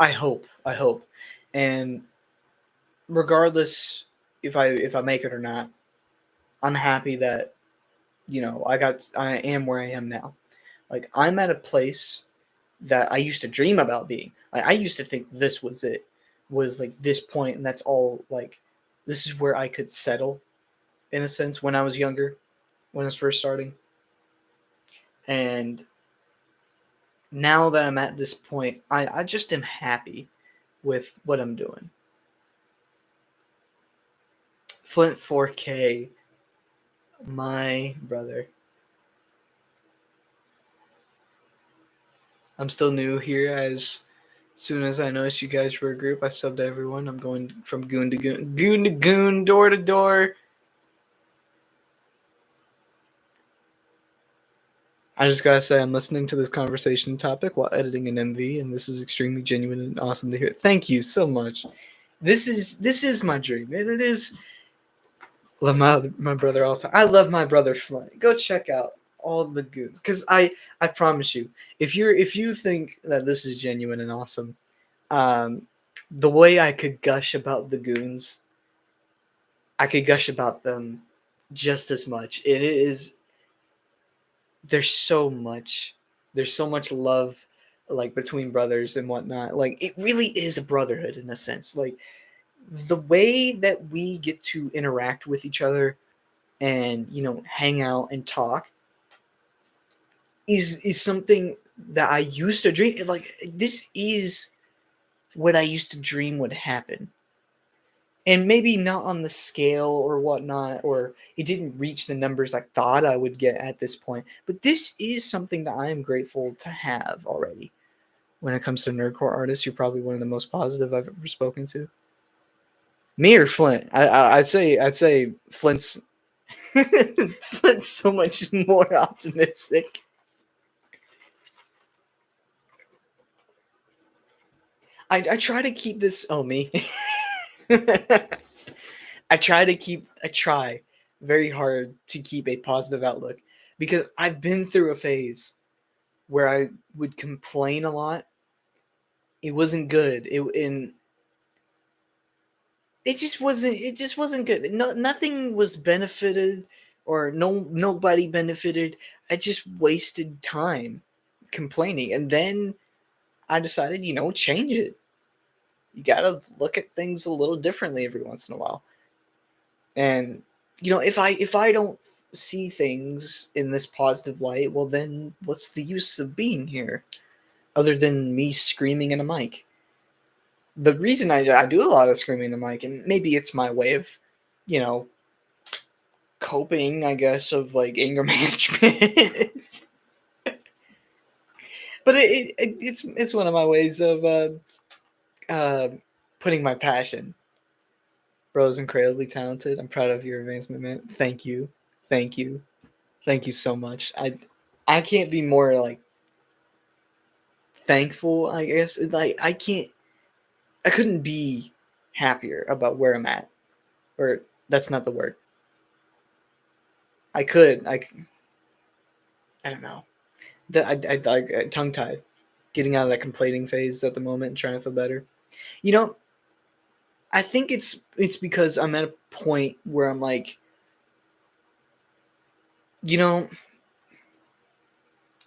Speaker 1: I hope, and regardless if I make it or not, I'm happy that I am where I am now. Like I'm at a place that I used to dream about being. Like I used to think this was it, was like this point, and that's all. Like this is where I could settle in a sense when I was younger, when I was first starting, and now that I'm at this point, I just am happy with what I'm doing. Flint 4K, my brother. I'm still new here. As soon as I noticed you guys were a group, I subbed to everyone. I'm going from goon to goon, goon to goon, door to door. I just gotta say, I'm listening to this conversation topic while editing an MV, and this is extremely genuine and awesome to hear. Thank you so much. This is my dream, and it is love my brother all the time. I love my brother Flint. Go check out all the goons, because I promise you, if you think that this is genuine and awesome, um, the way I could gush about the goons, I could gush about them just as much. It is there's so much there's so much love like between brothers and whatnot. Like it really is a brotherhood in a sense. Like the way that we get to interact with each other and hang out and talk is something that I used to dream. Like this is what I used to dream would happen, and maybe not on the scale or whatnot, or it didn't reach the numbers I thought I would get at this point. But this is something that I am grateful to have already. When it comes to nerdcore artists, you're probably one of the most positive I've ever spoken to. Me or Flint? I'd say Flint's Flint's so much more optimistic. I try to keep this. Oh me. I try very hard to keep a positive outlook because I've been through a phase where I would complain a lot. It wasn't good. It just wasn't good. No, nothing was benefited, or nobody benefited. I just wasted time complaining, and then I decided, change it. You got to look at things a little differently every once in a while. And if I don't see things in this positive light, well then what's the use of being here other than me screaming in a mic? The reason I do a lot of screaming in a mic, and maybe it's my way of, you know, coping, I guess, of like anger management. But it's one of my ways of uh, putting my passion. Bro is incredibly talented. I'm proud of your advancement, man. Thank you. Thank you. Thank you so much. I can't be more like thankful, I guess. Like I couldn't be happier about where I'm at. Or that's not the word. I could. I don't know. I tongue tied. Getting out of that complaining phase at the moment and trying to feel better. You know, I think it's because I'm at a point where I'm like, you know,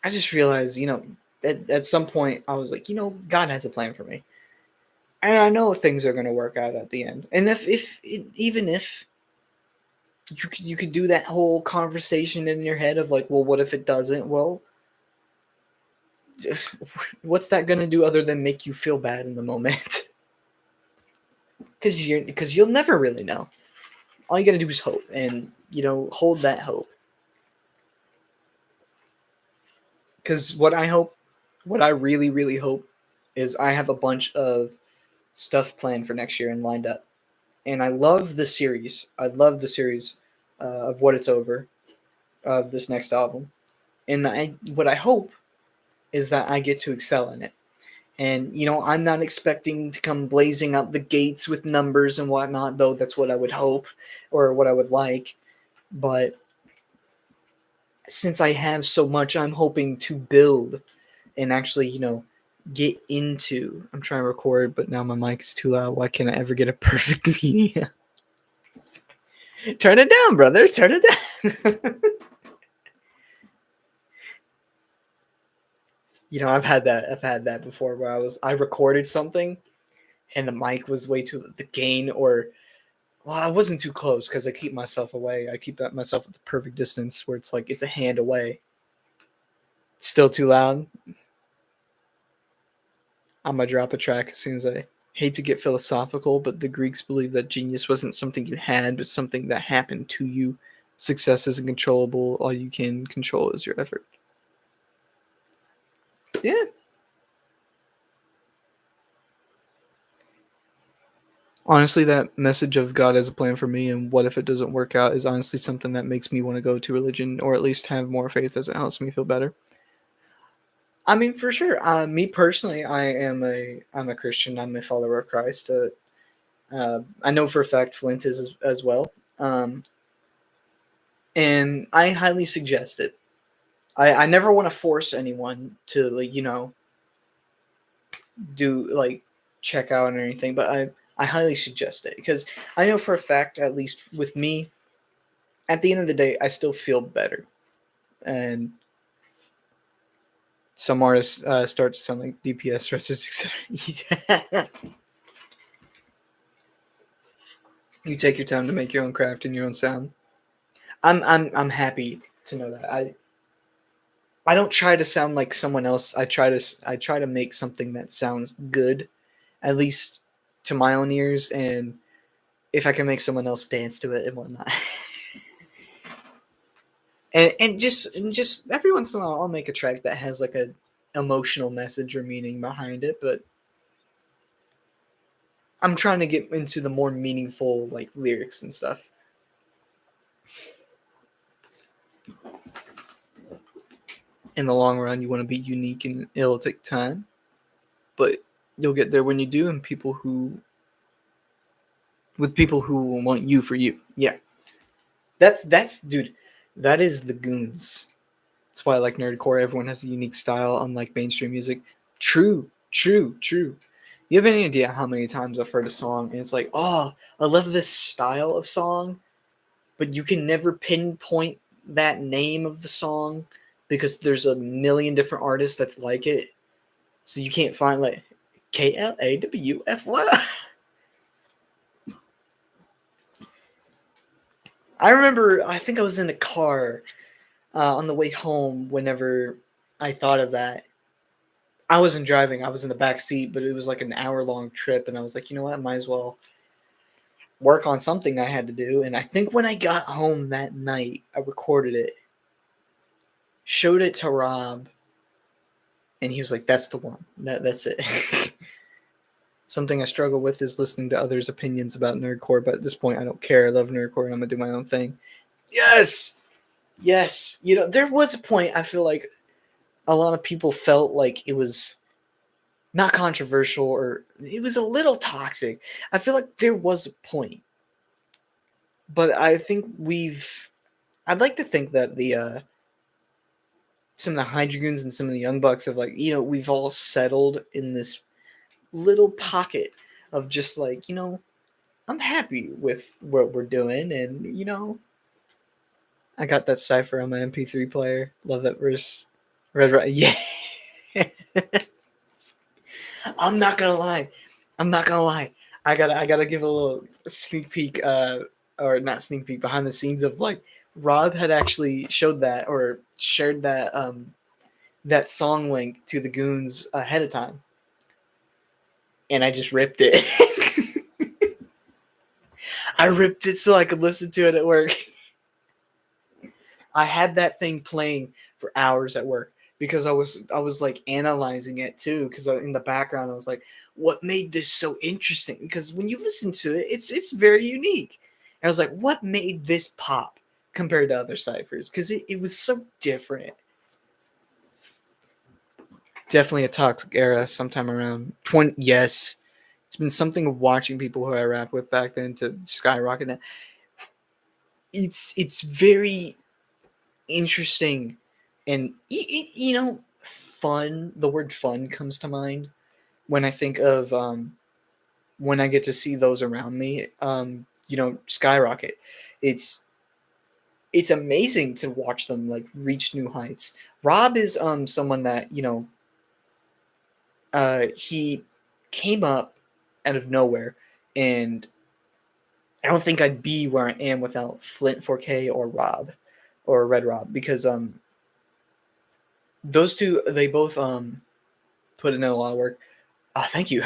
Speaker 1: I just realized, at some point I was like, God has a plan for me, and I know things are going to work out at the end. And even if you could do that whole conversation in your head of like, well, what if it doesn't? Well, what's that going to do other than make you feel bad in the moment? Because you'll never really know. All you got to do is hope, and hold that hope. Because what I really, really hope is I have a bunch of stuff planned for next year and lined up. And I love the series. I love the series of What It's Over, of this next album. And what I hope is that I get to excel in it. And, I'm not expecting to come blazing out the gates with numbers and whatnot, though that's what I would hope or what I would like. But since I have so much, I'm hoping to build and actually, get into. I'm trying to record, but now my mic is too loud. Why can't I ever get a perfect media? Turn it down, brother. Turn it down. I've had that. I've had that before where I recorded something and the mic was way too the gain or well, I wasn't too close because I keep myself away. I keep myself at the perfect distance where it's like it's a hand away. It's still too loud. I'm gonna drop a track as soon as I hate to get philosophical, but the Greeks believed that genius wasn't something you had, but something that happened to you. Success isn't controllable. All you can control is your effort. Yeah. Honestly, that message of God has a plan for me and what if it doesn't work out is honestly something that makes me want to go to religion or at least have more faith as it helps me feel better. I mean, for sure. Me personally, I'm a Christian. I'm a follower of Christ. I know for a fact Flint is as well. And I highly suggest it. I never want to force anyone to like do like check out or anything, but I highly suggest it because I know for a fact, at least with me, at the end of the day, I still feel better. And some artists start to sound like DPS records, etc. You take your time to make your own craft and your own sound. I'm happy to know that. I don't try to sound like someone else. I try to make something that sounds good, at least to my own ears, and if I can make someone else dance to it and whatnot. and just every once in a while I'll make a track that has like a emotional message or meaning behind it, but I'm trying to get into the more meaningful like lyrics and stuff. In the long run, you want to be unique and it'll take time, but you'll get there when you do, and people who want you for you. Yeah, that's dude. That is the goons. That's why I like nerdcore. Everyone has a unique style, unlike mainstream music. True, true, true. You have any idea how many times I've heard a song and it's like, oh, I love this style of song, but you can never pinpoint that name of the song because there's a million different artists that's like it. So you can't find like KLAWFY. I remember, I think I was in a car on the way home whenever I thought of that. I wasn't driving, I was in the back seat, but it was like an hour long trip. And I was like, you know what? I might as well work on something I had to do. And I think when I got home that night, I recorded it, showed it to Rob, and he was like, that's the one. That's it. Something I struggle with is listening to others' opinions about nerdcore, but at this point, I don't care. I love nerdcore, and I'm gonna do my own thing. Yes, yes. There was a point I feel like a lot of people felt like it was not controversial or it was a little toxic. I feel like there was a point, but I think we've. I'd like to think that the some of the High Dragoons and some of the Young Bucks have we've all settled in this little pocket of just I'm happy with what we're doing, and I got that cipher on my MP3 player. Love that verse. Red, right? Yeah. I'm not gonna lie. I'm not gonna lie. I gotta give a little sneak peek, or not sneak peek, behind the scenes of Rob had actually showed that or shared that song link to the goons ahead of time, and I just ripped it. I ripped it so I could listen to it at work. I had that thing playing for hours at work because I was like analyzing it too, because in the background I was like, what made this so interesting? Because when you listen to it, it's very unique. And I was like, what made this pop compared to other ciphers? Because it was so different. Definitely a toxic era sometime around 20. Yes, it's been something of watching people who I rap with back then to skyrocket it. It's very interesting, and fun. The word fun comes to mind when I think of when I get to see those around me skyrocket. It's it's amazing to watch them reach new heights. Rob is someone that he came up out of nowhere, and I don't think I'd be where I am without Flint 4K or Rob or Red Rob, because those two, they both put in a lot of work. Thank you.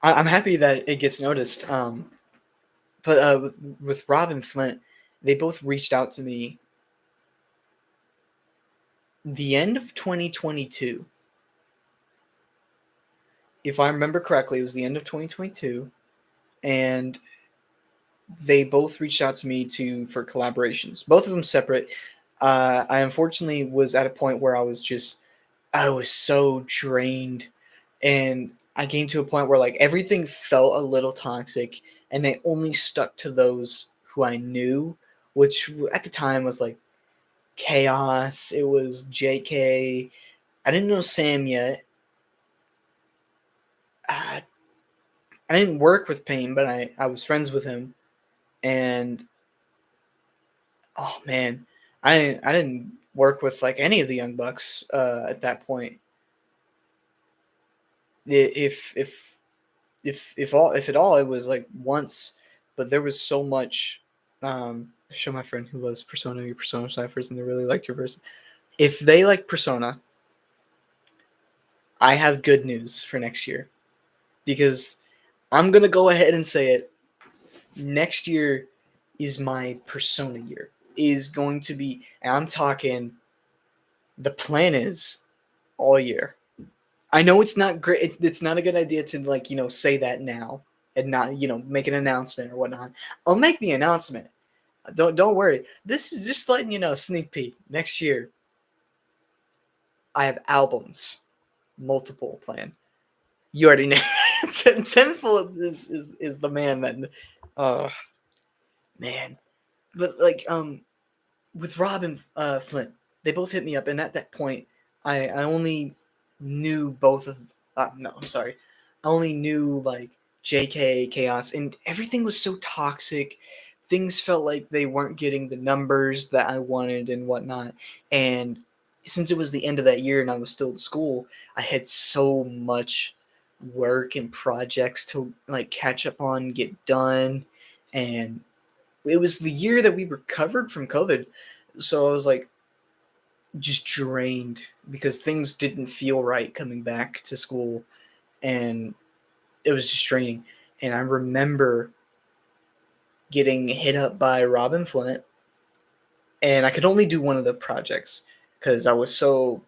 Speaker 1: I'm happy that it gets noticed. But with Rob and Flint, they both reached out to me the end of 2022. If I remember correctly, it was the end of 2022, and they both reached out to me for collaborations. Both of them separate. I unfortunately was at a point where I was so drained, and I came to a point where everything felt a little toxic, and they only stuck to those who I knew, which at the time was Chaos. It was JK. I didn't know Sam yet. I, I didn't work with Payne, but I was friends with him, and oh man, I didn't work with any of the Young Bucks at that point. If at all, it was once, but there was so much. I show my friend who loves Persona your Persona ciphers, and they really like your verse. If they like Persona, I have good news for next year, because I'm gonna go ahead and say it. Next year is my Persona year. Is going to be, and I'm talking. The plan is all year. I know it's not great. It's not a good idea to say that now and not make an announcement or whatnot. I'll make the announcement. Don't worry. This is just letting you know, sneak peek. Next year, I have albums, multiple planned. You already know. Tenfold is the man that. Oh man, but with Rob and Flint, they both hit me up, and at that point, I only knew both of. No, I'm sorry. I only knew JK Chaos, and everything was so toxic. Things felt like they weren't getting the numbers that I wanted and whatnot. And since it was the end of that year and I was still at school, I had so much work and projects to catch up on, get done, and it was the year that we recovered from COVID. So I was just drained because things didn't feel right coming back to school, and it was just draining. And I remember getting hit up by Robin Flint, and I could only do one of the projects because I was so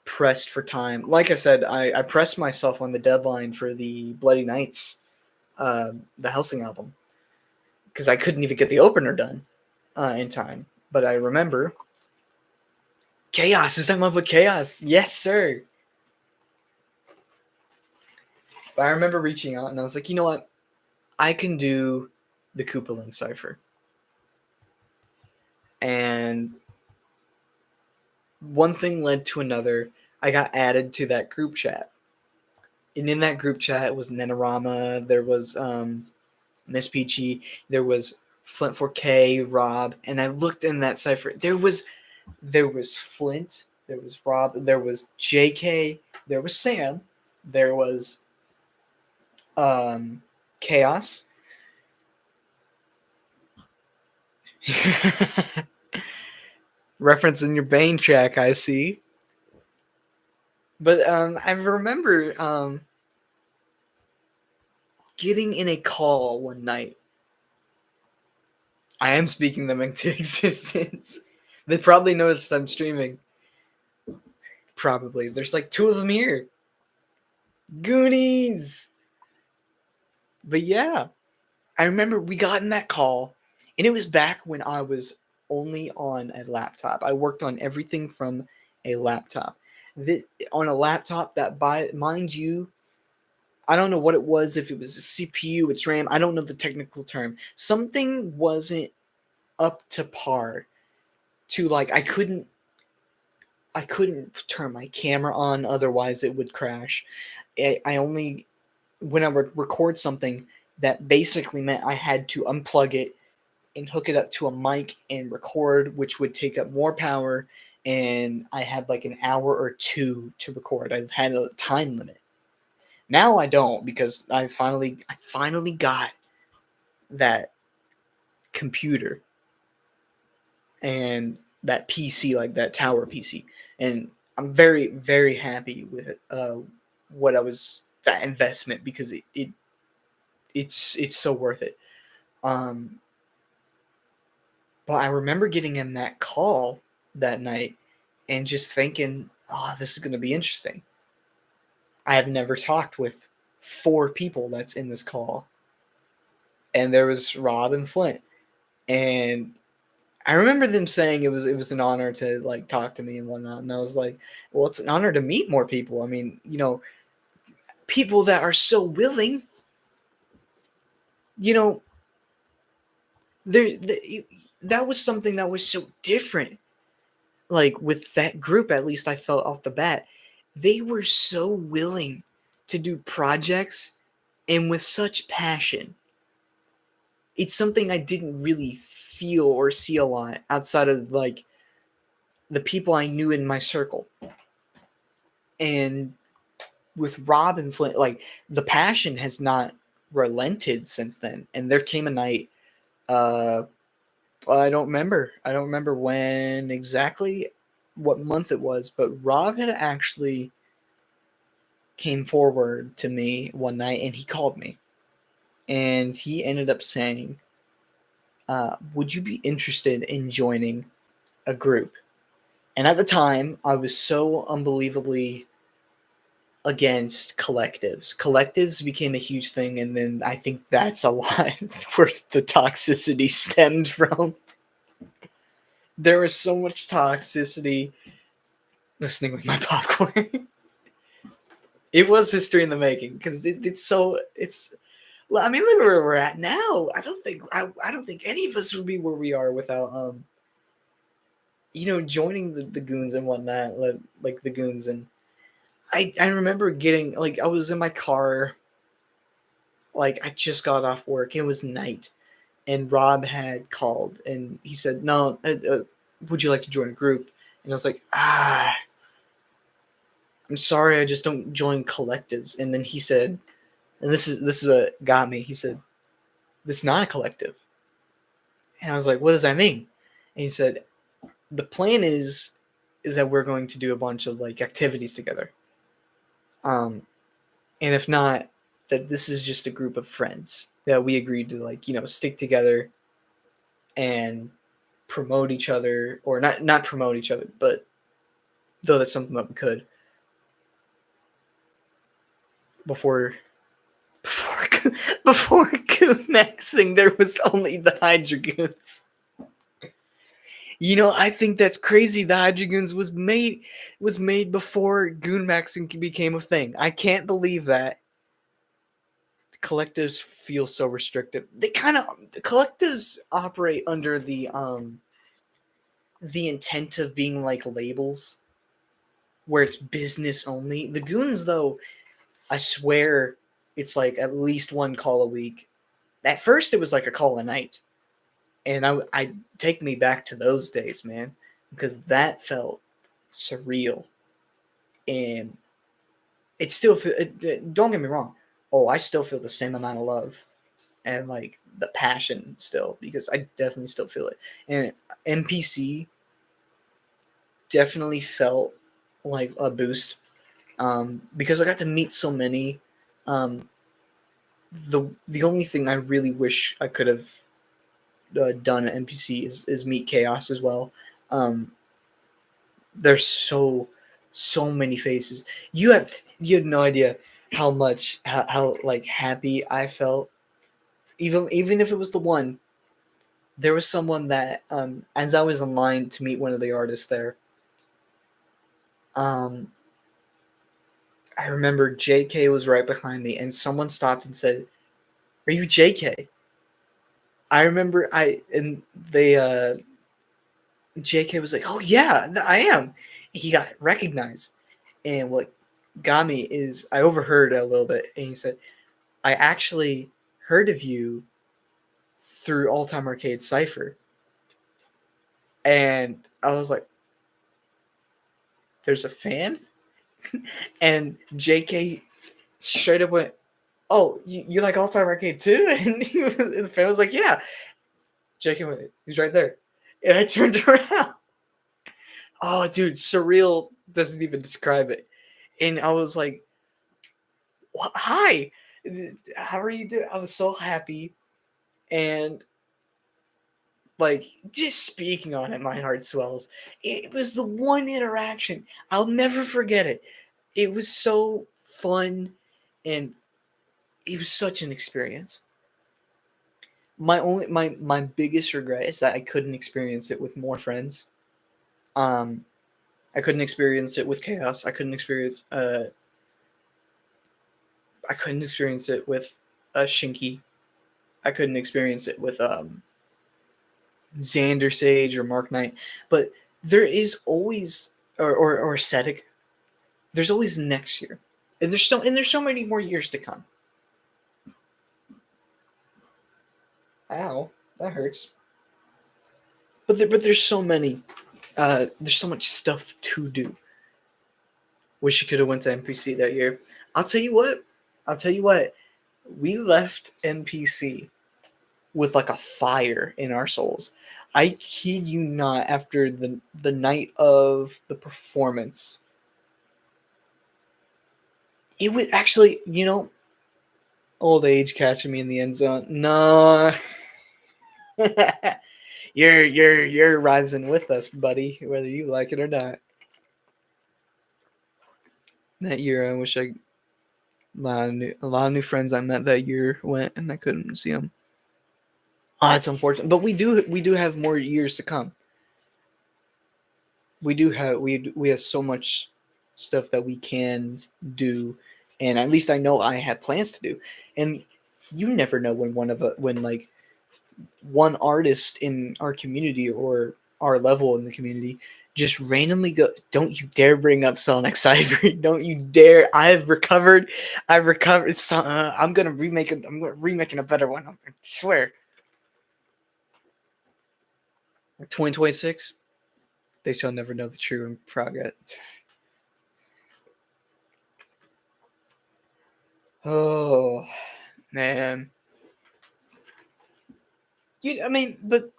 Speaker 1: pressed for time. Like I said, I pressed myself on the deadline for the Bloody Nights, the Helsing album, because I couldn't even get the opener done in time. But I remember Chaos. Is that my book Chaos? Yes, sir. But I remember reaching out and I was like, you know what? I can do the Koopaling cipher. And one thing led to another. I got added to that group chat. And in that group chat was Nenarama, there was Miss Peachy, there was Flint 4K, Rob, and I looked in that cipher. There was Flint, there was Rob, there was JK, there was Sam, there was Chaos. Reference in your Bane track, I see. But I remember getting in a call one night. I am speaking them into existence. They probably noticed I'm streaming. Probably. There's like two of them here. Goonies! But yeah, I remember we got in that call, and it was back when I was only on a laptop. I worked on everything from a laptop. On a laptop that, mind you, I don't know what it was, if it was a CPU, its RAM, I don't know the technical term. Something wasn't up to par to like I couldn't turn my camera on, otherwise it would crash. I only when I would record something, that basically meant I had to unplug it and hook it up to a mic and record, which would take up more power. And I had like an hour or two to record. I've had a time limit. Now I don't, because I finally got that computer and that PC, like that tower PC, and I'm very very happy with what I was that investment, because it's so worth it. Um, but I remember getting in that call that night and just thinking, "Oh, this is going to be interesting." I have never talked with four people that's in this call, and there was Rob and Flint, and I remember them saying it was an honor to like talk to me and whatnot, and I was like, "Well, it's an honor to meet more people. I mean, people that are so willing. You know, there that was something that was so different. Like with that group, at least I felt off the bat, they were so willing to do projects and with such passion. It's something I didn't really feel or see a lot outside of like the people I knew in my circle. And with Rob and Flint, like the passion has not relented since then. And there came a night, uh, I don't remember. I don't remember when exactly, what month it was, but Rob had actually came forward to me one night and he called me. And he ended up saying, would you be interested in joining a group? And at the time, I was so unbelievably against collectives. Collectives became a huge thing, and then I think that's a lot where the toxicity stemmed from. There was so much toxicity listening with my popcorn. It was history in the making, because it's. Well, I mean, look where we're at now. I don't think any of us would be where we are without joining the goons and whatnot, like the goons. And I remember getting, like, I was in my car, like I just got off work. It was night, and Rob had called and he said, "No, would you like to join a group?" And I was like, I'm sorry, I just don't join collectives. And then he said, and this is what got me. He said, "This is not a collective." And I was like, "What does that mean?" And he said, "The plan is that we're going to do a bunch of like activities together. Um, and if not, that this is just a group of friends that we agreed to, like, stick together and promote each other, or not promote each other, but though that's something that we could. before before before Goon Maxing, there was only the Hydra Goons. You know, I think that's crazy. The Hydra Goons was made before Goon Maxing became a thing. I can't believe that. Collectives feel so restrictive. Collectives operate under the intent of being like labels where it's business only. The Goons though, I swear it's like at least one call a week. At first it was like a call a night. And I take me back to those days, man, because that felt surreal. And it still don't get me wrong. Oh, I still feel the same amount of love and like the passion still, because I definitely still feel it. And NPC definitely felt like a boost, because I got to meet so many. Um, the only thing I really wish I could have done at NPC is meet Chaos as well. Um, there's so many faces. You have no idea how like happy I felt. Even if it was the one, there was someone that as I was in line to meet one of the artists there, um I remember JK was right behind me and someone stopped and said, "Are you JK?" I remember I and they JK was like, "Oh yeah, I am." He got recognized. And what got me is I overheard a little bit and he said, "I actually heard of you through Alltime Arcade Cypher." And I was like, "There's a fan?" And JK straight up went, "Oh, you like All Time Arcade too?" And the fan was like, "Yeah." JK went, "He's right there." And I turned around. Oh, dude, surreal doesn't even describe it. And I was like, "What? Hi, how are you doing?" I was so happy. And like just speaking on it, my heart swells. It was the one interaction. I'll never forget it. It was so fun and it was such an experience. My biggest regret is that I couldn't experience it with more friends. Um, I couldn't experience it with Chaos. I couldn't experience it with Shinky. I couldn't experience it with Xander Sage or Mark Knight. But there is always or Sedek. There's always next year, and there's so many more years to come. Ow, that hurts. But there's so many. There's so much stuff to do. Wish you could have went to NPC that year. I'll tell you what. I'll tell you what. We left NPC with like a fire in our souls. I kid you not. After the night of the performance, it was actually old age catching me in the end zone. No, you're rising with us, buddy, whether you like it or not. That year, I wish a lot of new friends I met that year went and I couldn't see them. Oh, it's unfortunate, but we do have more years to come. We have so much stuff that we can do, and at least I know I have plans to do. And you never know when like one artist in our community or our level in the community just randomly go. Don't you dare bring up Sonic Ivory. Don't you dare. I've recovered. I'm gonna remake it. I'm remaking a better one. I swear. 2026. They shall never know the true progress. Oh man. I mean, but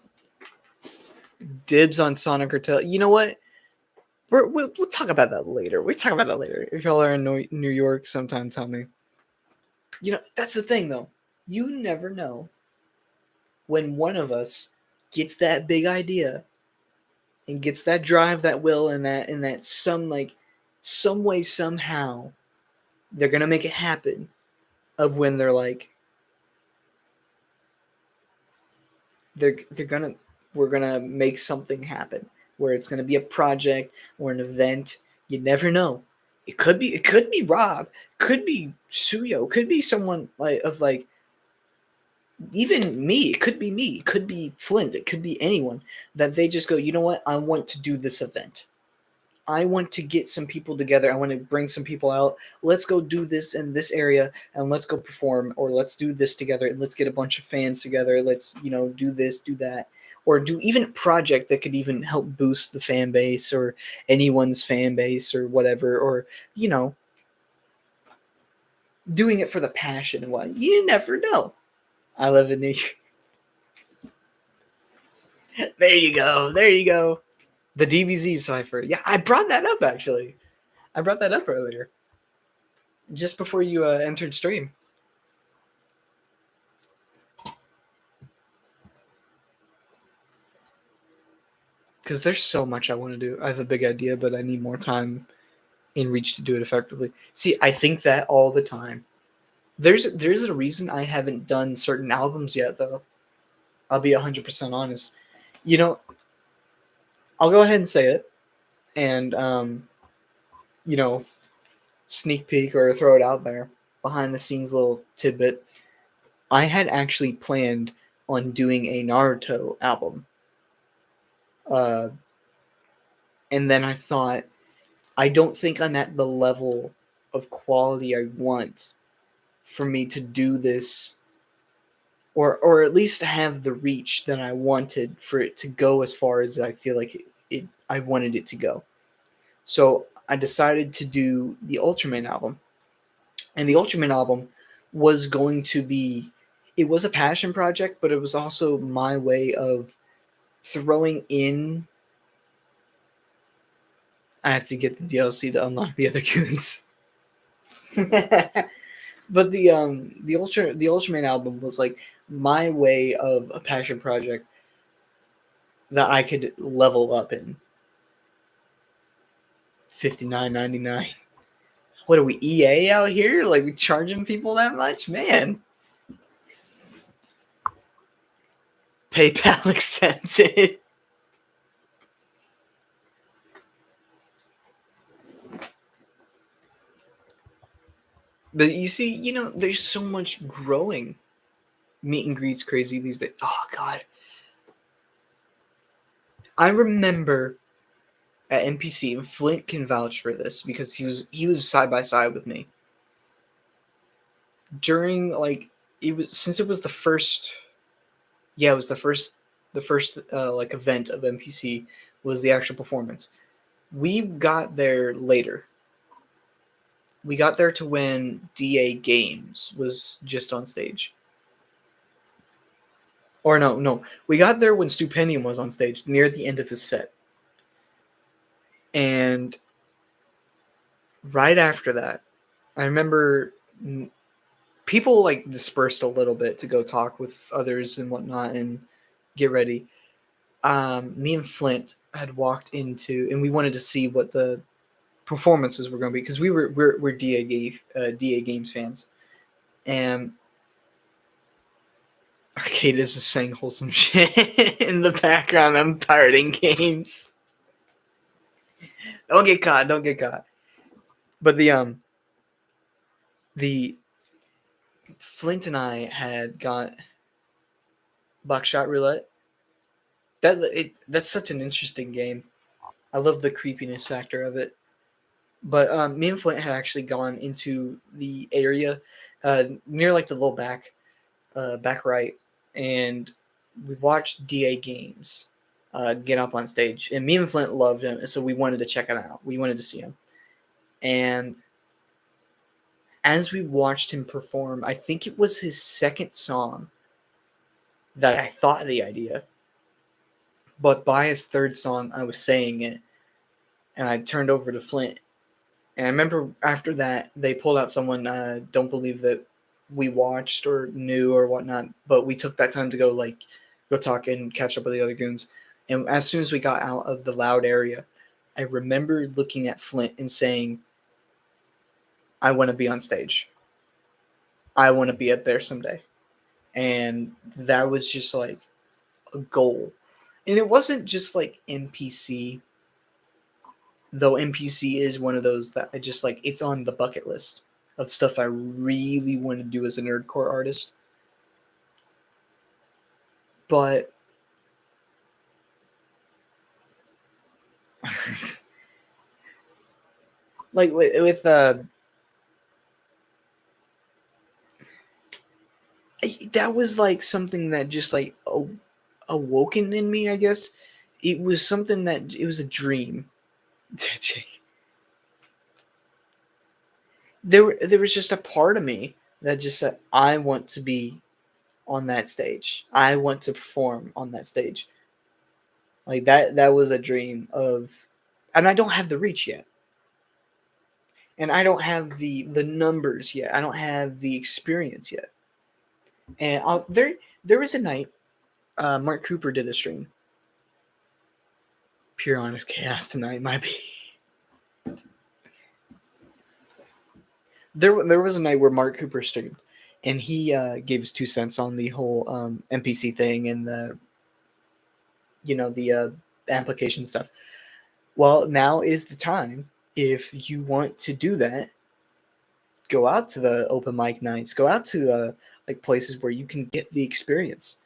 Speaker 1: dibs on Sonic Cartel. You know what? We'll talk about that later. We'll talk about that later. If y'all are in New York, sometime tell me. That's the thing though. You never know when one of us gets that big idea and gets that drive, that will, and that some way somehow They're gonna make it happen. Of when they're like, they're gonna we're gonna make something happen where it's gonna be a project or an event. You never know. It could be Rob, could be Suyo, could be someone like even me. It could be me. It could be Flint. It could be anyone that they just go, you know what? I want to do this event. I want to get some people together. I want to bring some people out. Let's go do this in this area and let's go perform, or let's do this together and let's get a bunch of fans together. Let's, do this, do that, or do even a project that could even help boost the fan base or anyone's fan base or whatever, or, doing it for the passion and what. You never know. I live in New York. There you go. There you go. The DBZ cipher. Yeah, I brought that up actually. I brought that up earlier, just before you entered stream. Because there's so much I want to do. I have a big idea, but I need more time in reach to do it effectively. See, I think that all the time. There's a reason I haven't done certain albums yet, though. I'll be 100% honest. You know, I'll go ahead and say it, and you know, sneak peek or throw it out there, behind the scenes little tidbit. I had actually planned on doing a Naruto album. Uh, and then I thought, I don't think I'm at the level of quality I want for me to do this, or at least have the reach that I wanted for it to go as far as I feel like I wanted it to go. So I decided to do the Ultraman album. And the Ultraman album was going to be, it was a passion project, but it was also my way of throwing in. I have to get the DLC to unlock the other goons. But the Ultraman album was like my way of a passion project that I could level up in. $59.99. What are we, EA out here? Like, we charging people that much? Man. PayPal accepted. But you see, there's so much growing. Meet and greets crazy these days. Oh God. I remember at NPC, and Flint can vouch for this because he was side by side with me. During it was, since it was the first, yeah, it was the first like event of NPC was the actual performance. We got there later. We got there to when DA Games was just on stage. Or no. We got there when Stupendium was on stage near the end of his set. And right after that, I remember people like dispersed a little bit to go talk with others and whatnot and get ready. Me and Flint had walked into, and we wanted to see what the performances were going to be because we're DA Games fans, and Arcadis is saying wholesome shit in the background. I'm pirating games. Don't get caught. Don't get caught. But the Flint and I had got Buckshot Roulette. That's such an interesting game. I love the creepiness factor of it. But me and Flint had actually gone into the area near like the little back right, and we watched DA Games get up on stage. And me and Flint loved him, so we wanted to check it out. We wanted to see him. And as we watched him perform, I think it was his second song that I thought of the idea. But by his third song, I was saying it, and I turned over to Flint. And I remember after that, they pulled out someone, don't believe that we watched or knew or whatnot, but we took that time to go talk and catch up with the other goons. And as soon as we got out of the loud area, I remember looking at Flint and saying, I want to be on stage. I want to be up there someday. And that was just like a goal. And it wasn't just like NPC, though NPC is one of those that I just like, it's on the bucket list of stuff I really want to do as a nerdcore artist. But like with that was like something that just like awoken in me, I guess. It was something that it was a dream. There was just a part of me that just said I want to be on that stage. I want to perform on that stage. Like that was a dream of, and I don't have the reach yet. And I don't have the numbers yet. I don't have the experience yet. And there was a night Mark Cooper did a stream. Pure honest chaos tonight might be. There was a night where Mark Cooper streamed, and he gave his 2 cents on the whole NPC thing and the the application stuff. Well, now is the time. If you want to do that, go out to the open mic nights. Go out to like places where you can get the experience.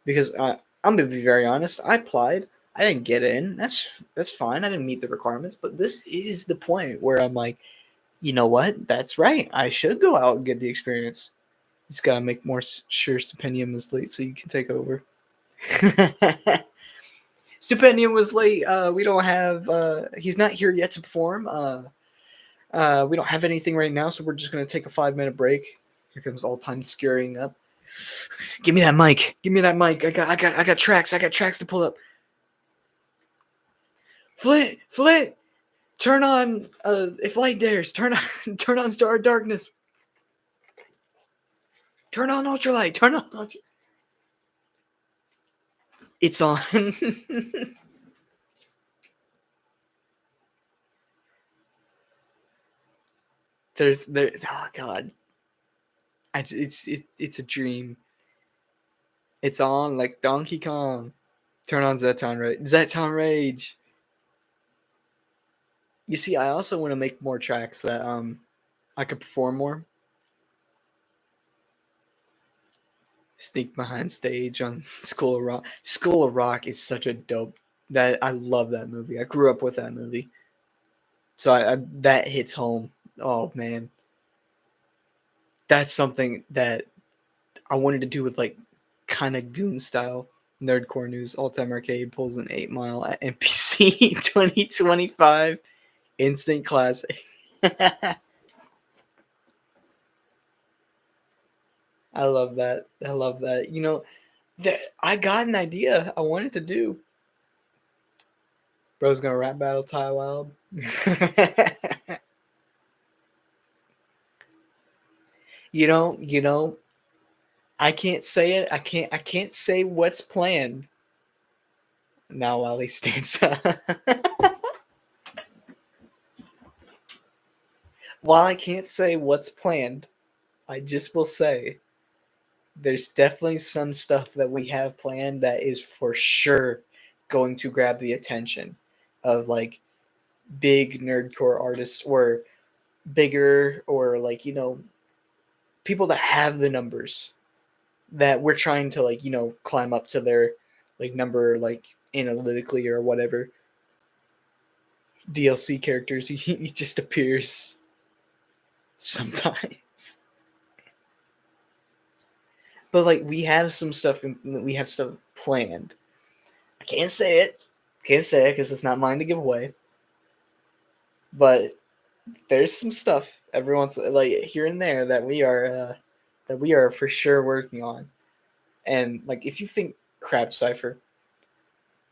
Speaker 1: Because I'm gonna be very honest. I applied. I didn't get in. That's fine. I didn't meet the requirements. But this is the point where I'm like, you know what? That's right. I should go out and get the experience. Just gotta make more sure Stipendium is late so you can take over. Stipendium was late. We don't have. He's not here yet to perform. We don't have anything right now, so we're just gonna take a 5-minute break. Here comes Alltime scurrying up. Give me that mic. Give me that mic. I got tracks. I got tracks to pull up. Flint. Turn on. If light dares, turn on Star Darkness. Turn on ultralight. Turn on ultra. It's on. there's oh god. It's a dream. It's on like Donkey Kong. Turn on Zeton Rage. Zeton Rage. You see, I also want to make more tracks that I could perform more. Sneak behind stage on School of Rock. School of Rock is such a dope. That I love that movie. I grew up with that movie, so I that hits home. Oh man, that's something that I wanted to do with like kind of goon style. Nerdcore news. All-time arcade pulls an 8 Mile at NPC 2025 instant classic. I love that. I love that. That I got an idea I wanted to do. Bro's gonna rap battle Ty Wild. you know, I can't say it. I can't say what's planned. Now while he stands up. While I can't say what's planned, I just will say there's definitely some stuff that we have planned that is for sure going to grab the attention of like big nerdcore artists or bigger or like people that have the numbers that we're trying to like climb up to their like number like analytically or whatever. DLC characters, he just appears sometimes. But like we have some stuff we have stuff planned. I can't say it because it's not mine to give away, but there's some stuff every once like here and there that we are for sure working on. And like if you think Crab Cipher,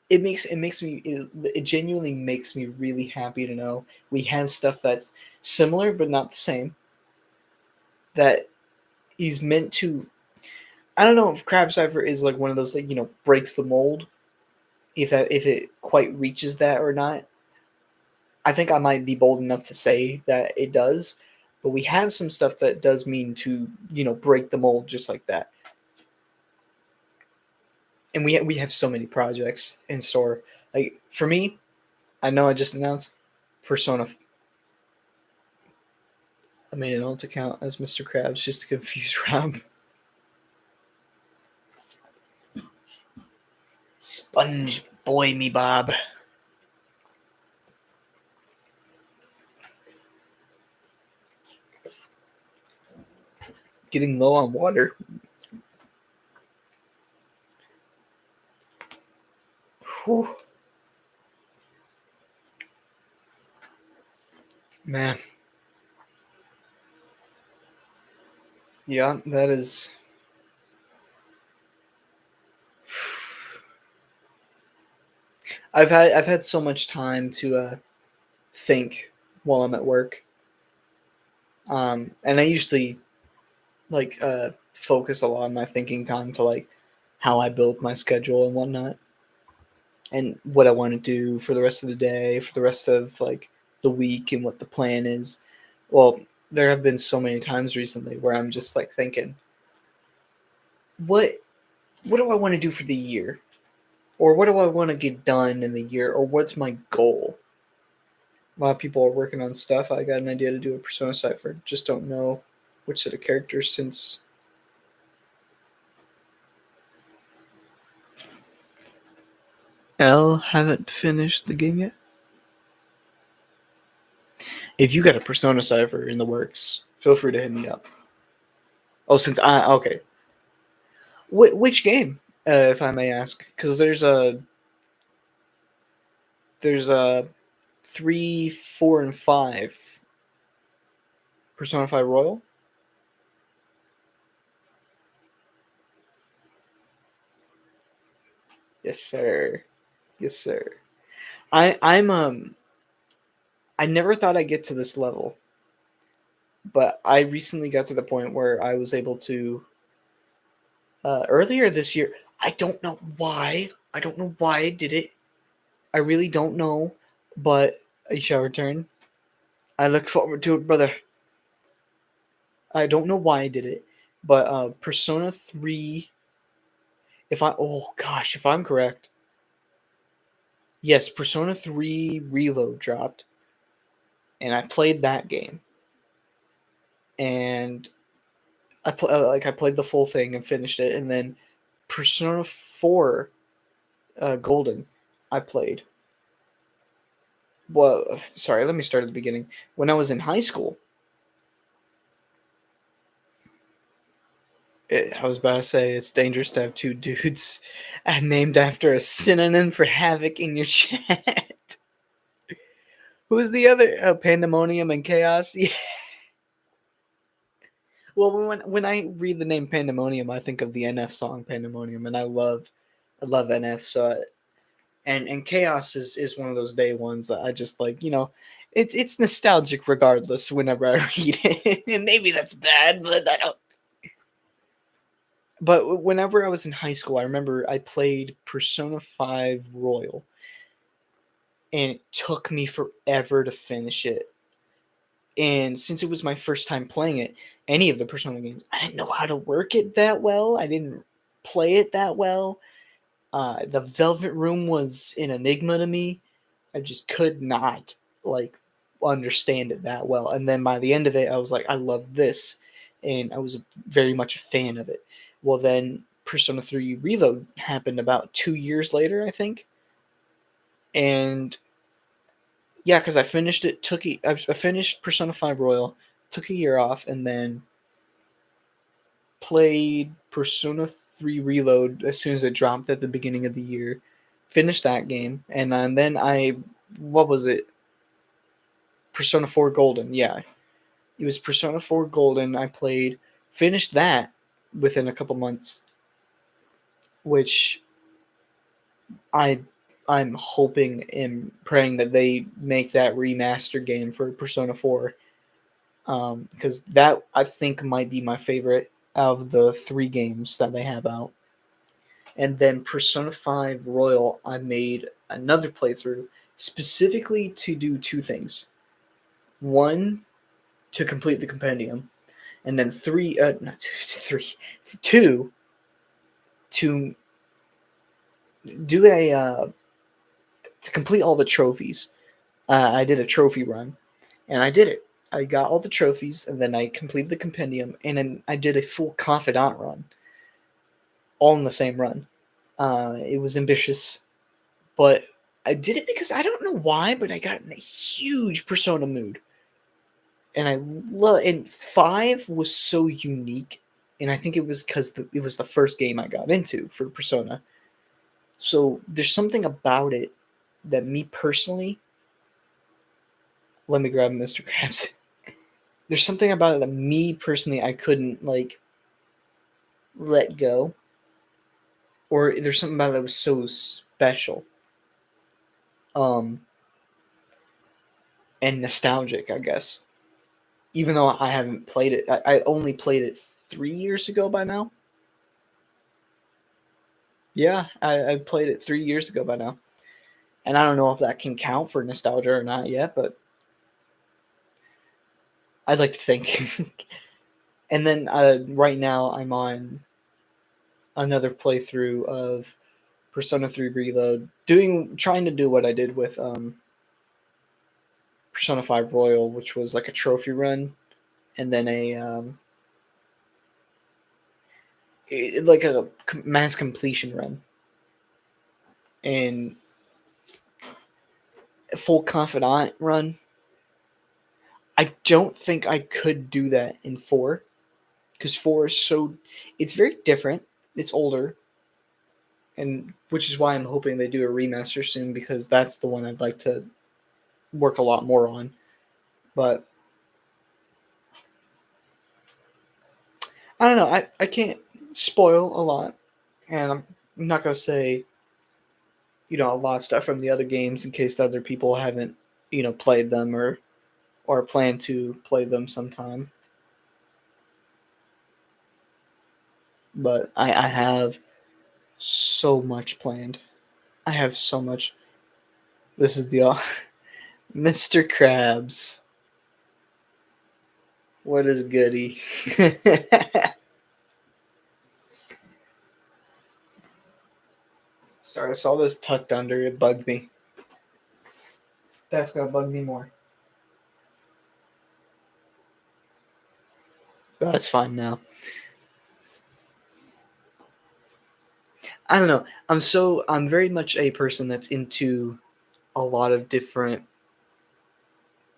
Speaker 1: it genuinely makes me really happy to know we have stuff that's similar but not the same, that he's meant to. I don't know if Crab Cipher is like one of those like breaks the mold, if it quite reaches that or not. I think I might be bold enough to say that it does, but we have some stuff that does mean to, break the mold just like that. And we have so many projects in store. Like for me, I know I just announced Persona. I made an alt account as Mr. Krabs just to confuse Rob. Sponge boy me Bob. Getting low on water. Whew. Man. Yeah, that is. I've had so much time to think while I'm at work. And I usually focus a lot of my thinking time to like how I build my schedule and whatnot, and what I want to do for the rest of the day, for the rest of like the week, and what the plan is. Well, there have been so many times recently where I'm just like thinking, what what do I want to do for the year? Or what do I want to get done in the year? Or what's my goal? A lot of people are working on stuff. I got an idea to do a Persona Cipher. Just don't know which set of characters since L haven't finished the game yet. If you got a Persona Cipher in the works, feel free to hit me up. Oh, since I okay. Which game, if I may ask? Because there's a 3, 4, and 5 Persona 5 Royal. Yes, sir. Yes, sir. I never thought I'd get to this level, but I recently got to the point where I was able to. Earlier this year, I don't know why. I don't know why I did it. I really don't know, but I shall return. I look forward to it, brother. I don't know why I did it, but Persona 3. Oh gosh, if I'm correct, yes, Persona 3 Reload dropped, and I played that game, and I played the full thing and finished it, and then Persona 4 Golden, I played. Well, sorry, let me start at the beginning. When I was in high school, I was about to say it's dangerous to have two dudes named after a synonym for havoc in your chat. Who's the other? Pandemonium and Chaos. Yeah. Well, when I read the name Pandemonium, I think of the NF song Pandemonium, and I love NF. So and Chaos is one of those day ones that I just like. It's nostalgic regardless. Whenever I read it, and maybe that's bad, but I don't. But whenever I was in high school, I remember I played Persona 5 Royal, and it took me forever to finish it. And since it was my first time playing it, any of the Persona games, I didn't know how to work it that well. I didn't play it that well. The Velvet Room was an enigma to me. I just could not like understand it that well. And then by the end of it, I was like, I love this, and I was very much a fan of it. Well, then Persona 3 Reload happened about 2 years later, I think, and yeah, because I finished it. I finished Persona 5 Royal, took a year off, and then played Persona 3 Reload as soon as it dropped at the beginning of the year. Finished that game, and then what was it? Persona 4 Golden. Yeah, it was Persona 4 Golden. I played, finished that within a couple months, which I I'm hoping and praying that they make that remaster game for Persona 4, because that I think might be my favorite out of the 3 games that they have out. And then Persona 5 Royal, I made another playthrough specifically to do two things. One, to complete the compendium, and then three, not two, three, two to do a to complete all the trophies. I did a trophy run, and I did it. I got all the trophies, and then I completed the compendium, and then I did a full confidant run, all in the same run. It was ambitious, but I did it because I don't know why, but I got in a huge Persona mood, and I love. And five was so unique, and I think it was because it was the first game I got into for Persona. So there's something about it that me personally. Let me grab Mr. Krabs. There's something about it that me personally I couldn't like let go, or there's something about it that was so special, um, and nostalgic, I guess. Even though I haven't played it, I only played it 3 years ago by now. Yeah, I played it 3 years ago by now, and I don't know if that can count for nostalgia or not yet, but I'd like to think. And then right now I'm on another playthrough of Persona 3 Reload, trying to do what I did with Persona 5 Royal, which was like a trophy run, and then like a mass completion run, and a full confidant run. I don't think I could do that in 4, because 4 is it's very different. It's older, and which is why I'm hoping they do a remaster soon, because that's the one I'd like to work a lot more on. But I don't know. I can't spoil a lot, and I'm not gonna say a lot of stuff from the other games in case other people haven't played them or plan to play them sometime. But I have so much planned. I have so much. This is the Mr. Krabs. What is goody? Sorry, I saw this tucked under. It bugged me. That's gonna bug me more. That's fine now. I don't know. I'm very much a person that's into a lot of different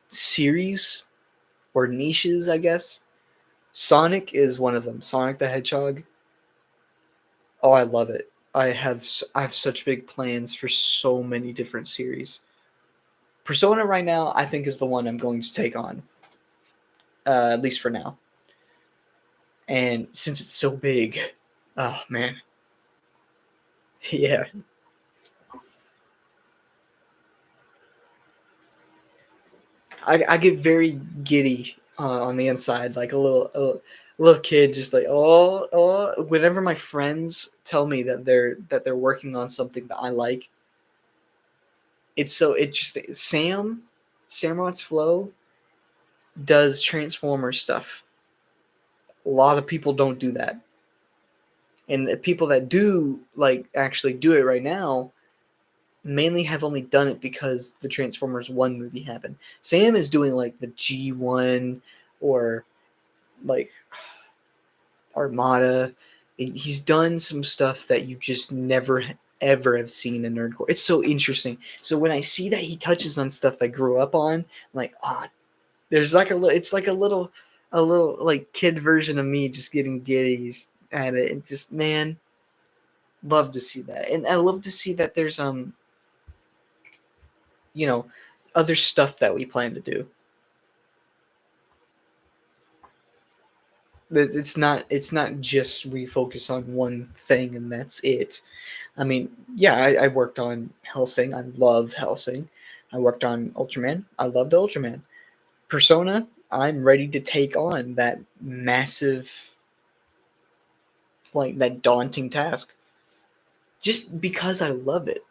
Speaker 1: series or niches, I guess. Sonic is one of them. Sonic the Hedgehog. Oh, I love it. I have such big plans for so many different series. Persona right now, I think, is the one I'm going to take on, at least for now. And since it's so big, oh man, yeah. I get very giddy on the inside, like a little kid, just like oh. Whenever my friends tell me that they're working on something that I like, it just Samron's Flow does Transformer stuff. A lot of people don't do that, and the people that do like actually do it right now mainly have only done it because the Transformers 1 movie happened. Sam is doing like the G1 or like Armada. He's done some stuff that you just never ever have seen in nerdcore. It's so interesting. So when I see that he touches on stuff I grew up on, I'm like, there's like a little. It's like a little like kid version of me just getting giddy at it, and just man, love to see that, and I love to see that there's you know other stuff that we plan to do. That it's not just we focus on one thing and that's it. I mean, yeah, I worked on Hellsing. I love Hellsing. I worked on Ultraman. I loved Ultraman. Persona. I'm ready to take on that massive, like that daunting task, just because I love it.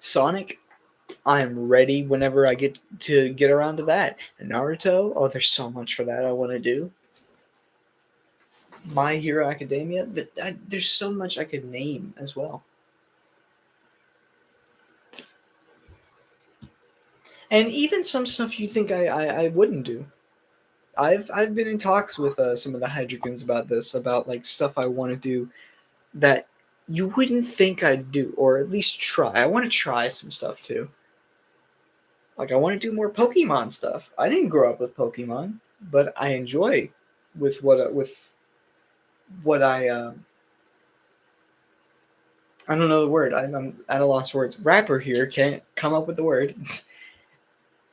Speaker 1: Sonic. I'm ready whenever I get around to that. Naruto, oh, there's so much for that I want to do. My Hero Academia, there's so much I could name as well. And even some stuff you think I wouldn't do. I've been in talks with some of the Hydrogoons about this, about like stuff I want to do that you wouldn't think I'd do, or at least try. I want to try some stuff too. Like I want to do more Pokemon stuff. I didn't grow up with Pokemon, but I enjoy with what I don't know the word. I'm at a lost words. Rapper here can't come up with the word.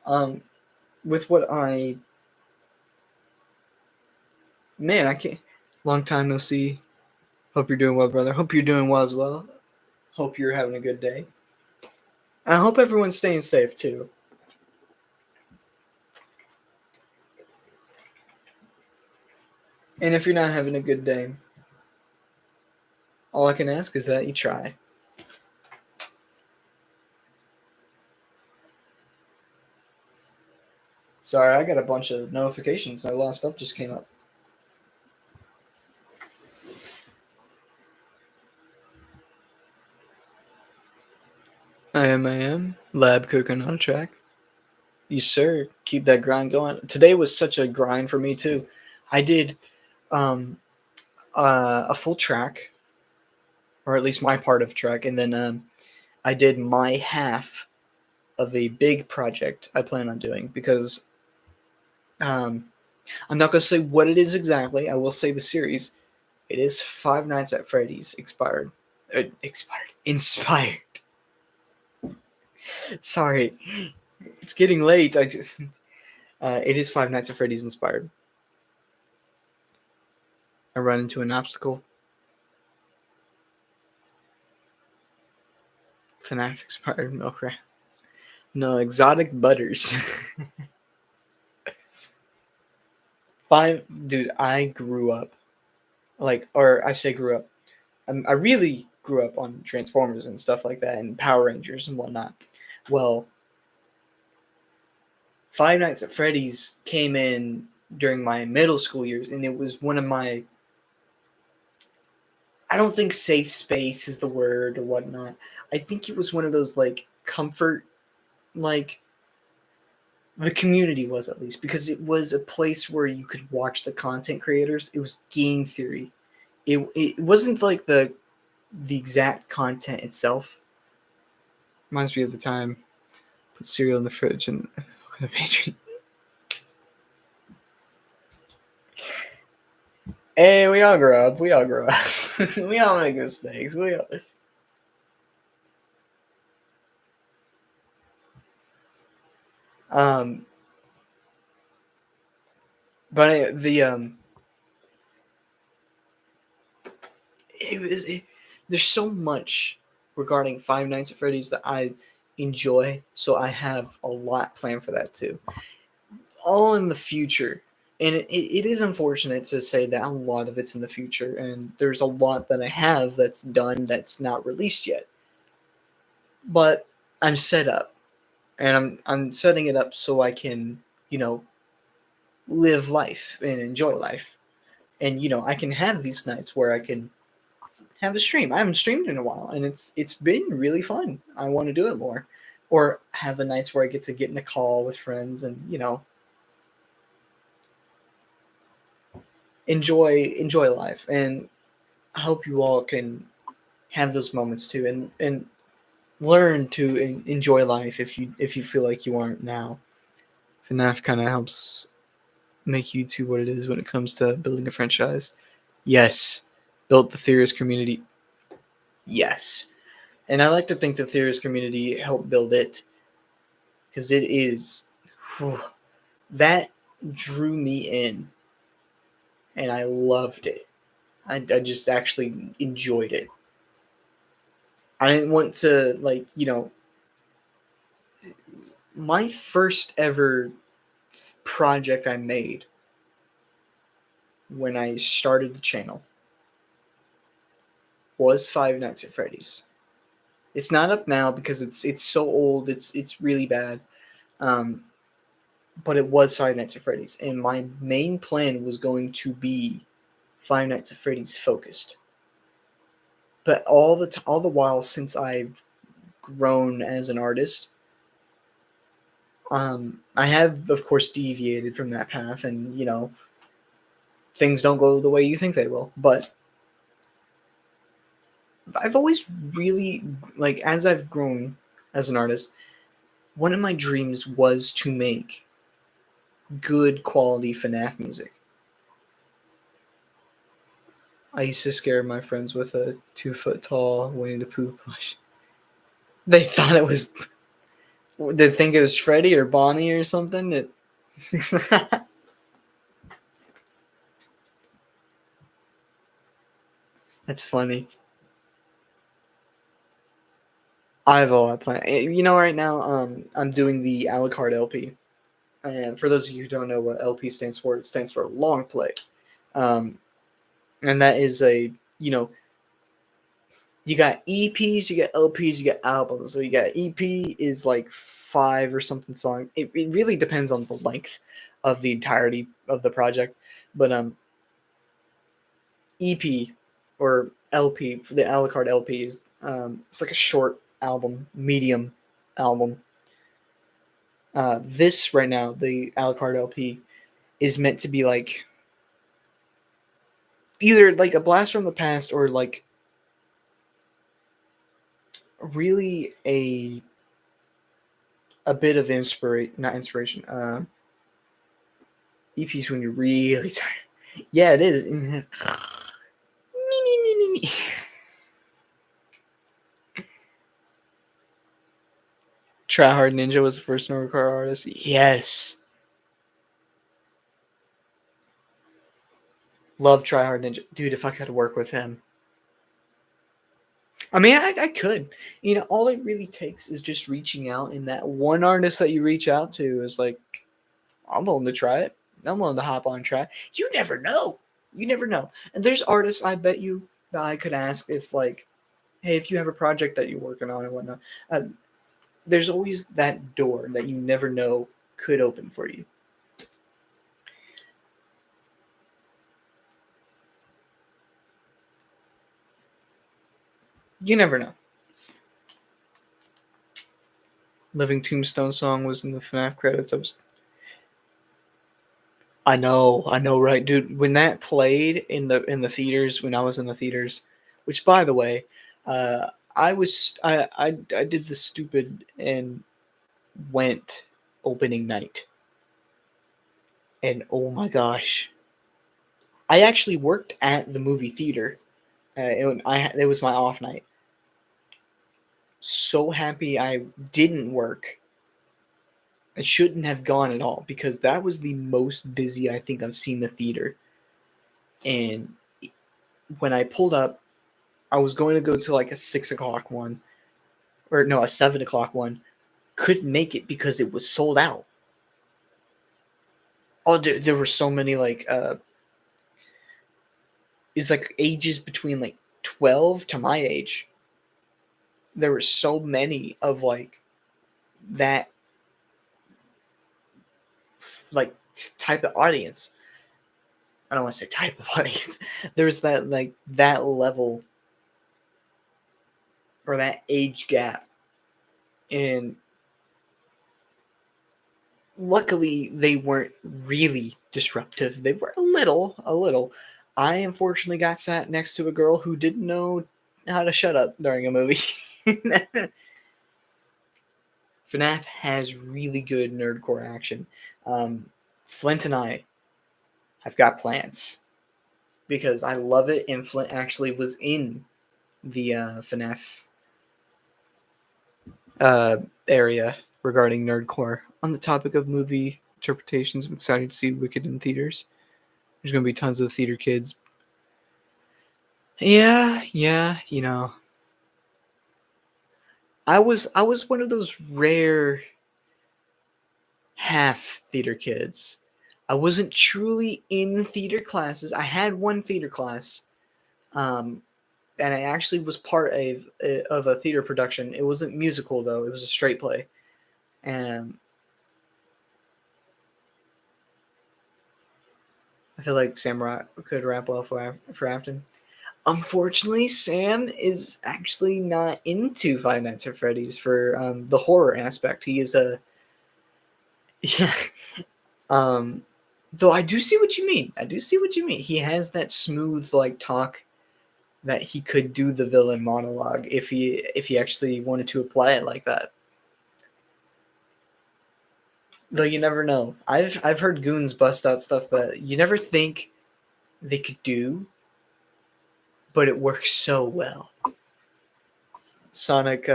Speaker 1: um, with what I man, I can't. Long time no see. Hope you're doing well, brother. Hope you're doing well as well. Hope you're having a good day. And I hope everyone's staying safe too. And if you're not having a good day, all I can ask is that you try. Sorry, I got a bunch of notifications. A lot of stuff just came up. I am. Lab cooking on track. Yes, sir. Keep that grind going. Today was such a grind for me too. I did um, a full track, or at least my part of track, and then I did my half of a big project I plan on doing because um, I'm not going to say what it is exactly. I will say the series. It is Five Nights at Freddy's expired. Inspired. Sorry, it's getting late. It is Five Nights at Freddy's inspired. I run into an obstacle. FNAF expired milk crap. No, exotic butters. Dude, I grew up or I say grew up. I really grew up on Transformers and stuff like that, and Power Rangers and whatnot. Well, Five Nights at Freddy's came in during my middle school years, and it was one of my. I don't think safe space is the word or whatnot. I think it was one of those like comfort, like the community was at least, because it was a place where you could watch the content creators. It was game theory. It wasn't like the exact content itself. Reminds me of the time put cereal in the fridge and the pantry. Hey, we all grow up. We all grow up. We all make mistakes. We all. Um, but there's so much regarding Five Nights at Freddy's that I enjoy, so I have a lot planned for that too. All in the future, and it is unfortunate to say that a lot of it's in the future, and there's a lot that I have that's done that's not released yet. But I'm set up, and I'm setting it up so I can live life and enjoy life, and I can have these nights where I can have a stream. I haven't streamed in a while, and it's been really fun. I want to do it more, or have the nights where I get in a call with friends and enjoy life. And I hope you all can have those moments too, and learn to enjoy life if you feel like you aren't now. FNAF kind of helps make YouTube what it is when it comes to building a franchise. Yes, built the Theorist community. Yes, and I like to think the Theorist community helped build it because it is whew, that drew me in, and I loved it. I just actually enjoyed it. I didn't want to my first ever project I made when I started the channel was Five Nights at Freddy's. It's not up now because it's so old. It's really bad. Um, but it was Five Nights at Freddy's, and my main plan was going to be Five Nights at Freddy's focused. But all the while since I've grown as an artist, I have of course deviated from that path, and things don't go the way you think they will. But I've always really like as I've grown as an artist, one of my dreams was to make good quality FNAF music. I used to scare my friends with a 2 foot tall Winnie the Pooh plush. They thought it was. They think it was Freddy or Bonnie or something. That's funny. I have a lot planned. Right now, I'm doing the a la carte LP. And for those of you who don't know what LP stands for, it stands for long play. Um, and that is you got EPs, you got LPs, you got albums. So you got EP is like 5 or something songs. It really depends on the length of the entirety of the project. But EP or LP for the a la carte LP is it's like a short album, medium album. This right now, the a la carte LP, is meant to be like either like a blast from the past or like really a bit of inspiration, not inspiration. EPs when you're really tired. Yeah, it is. Me, me, me, me, me. Try Hard Ninja was the first Nerdcore artist. Yes. Love Try Hard Ninja. Dude, if I could work with him. I mean, I could. All it really takes is just reaching out, and that one artist that you reach out to is like, I'm willing to try it. I'm willing to hop on and try. You never know. You never know. And there's artists I bet you that I could ask if like, hey, if you have a project that you're working on and whatnot, there's always that door that you never know could open for you. You never know. Living Tombstone song was in the FNAF credits. I know, right, dude. When that played in the theaters, when I was in the theaters, which by the way, I did the stupid and went opening night, and oh my gosh, I actually worked at the movie theater. It was my off night. So happy I didn't work. I shouldn't have gone at all because that was the most busy I think I've seen the theater. And when I pulled up, I was going to go to like a 6 o'clock one, or no, a 7 o'clock one. Couldn't make it because it was sold out. Oh, there were so many like it's like ages between like 12 to my age. There were so many of like that like type of audience. I don't want to say type of audience. There was that like that level or that age gap, and luckily they weren't really disruptive. They were a little. I unfortunately got sat next to a girl who didn't know how to shut up during a movie. FNAF has really good nerdcore action. Flint and I have got plans because I love it, and Flint actually was in the FNAF area regarding nerdcore. On the topic of movie interpretations, I'm excited to see Wicked in theaters. There's gonna be tons of theater kids. Yeah, yeah, I was one of those rare half theater kids. I wasn't truly in theater classes. I had one theater class, um, and I actually was part of a theater production. It wasn't musical though; it was a straight play, and I feel like Sam could rap well for Afton. Unfortunately, Sam is actually not into Five Nights at Freddy's for the horror aspect. He is a yeah. Um, though I do see what you mean. I do see what you mean. He has that smooth like talk that he could do the villain monologue if he actually wanted to apply it like that. Though you never know. I've heard goons bust out stuff that you never think they could do, but it works so well. Sonic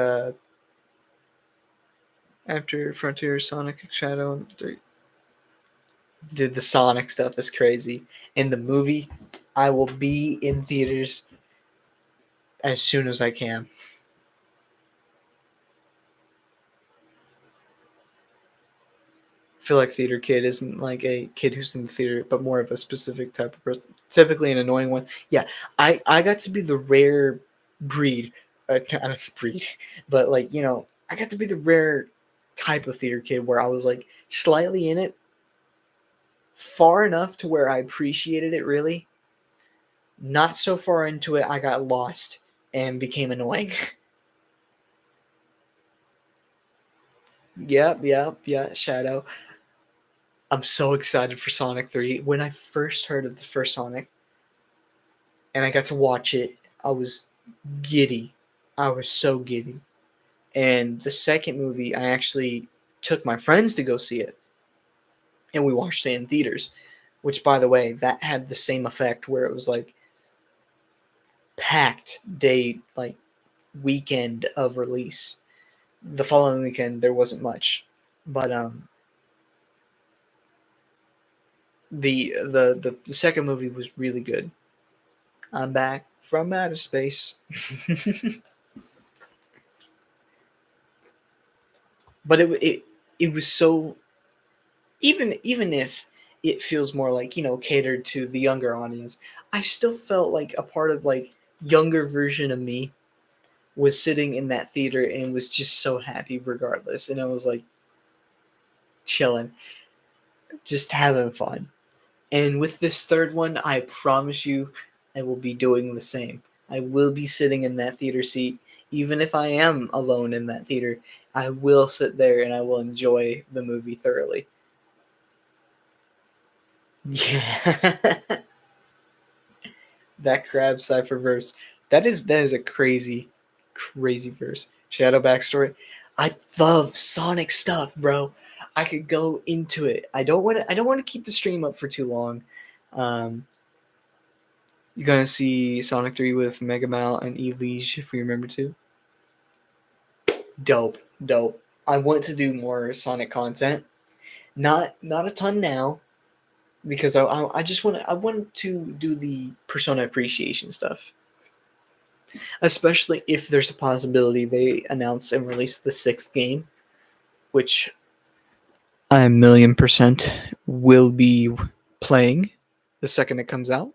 Speaker 1: after Frontier, Sonic Shadow, and dude, the Sonic stuff is crazy. In the movie, I will be in theaters as soon as I can. I feel like theater kid isn't like a kid who's in the theater, but more of a specific type of person. Typically an annoying one. Yeah, I got to be the rare breed, not breed, but like I got to be the rare type of theater kid where I was like slightly in it, far enough to where I appreciated it really, not so far into it I got lost and became annoying. Yep, yep, yeah, Shadow. I'm so excited for Sonic 3. When I first heard of the first Sonic and I got to watch it, I was giddy. I was so giddy. And the second movie, I actually took my friends to go see it and we watched it in theaters, which by the way, that had the same effect where it was like packed day, like weekend of release. The following weekend there wasn't much, but the second movie was really good. I'm back from outer space. But it was so, even if it feels more like catered to the younger audience, I still felt like a part of like younger version of me was sitting in that theater and was just so happy regardless, and I was like chilling, just having fun. And with this third one, I promise you, I will be doing the same. I will be sitting in that theater seat, even if I am alone in that theater. I will sit there and I will enjoy the movie thoroughly. Yeah, that crab cipher verse. That is a crazy, crazy verse. Shadow backstory. I love Sonic stuff, bro. I could go into it. I don't want to keep the stream up for too long. Um, You're gonna see Sonic 3 with Mega Mal and Elige if we remember to. Dope, dope. I want to do more Sonic content. Not a ton now because I just want to do the Persona appreciation stuff, especially if there's a possibility they announce and release the sixth game, which I a million percent will be playing the second it comes out.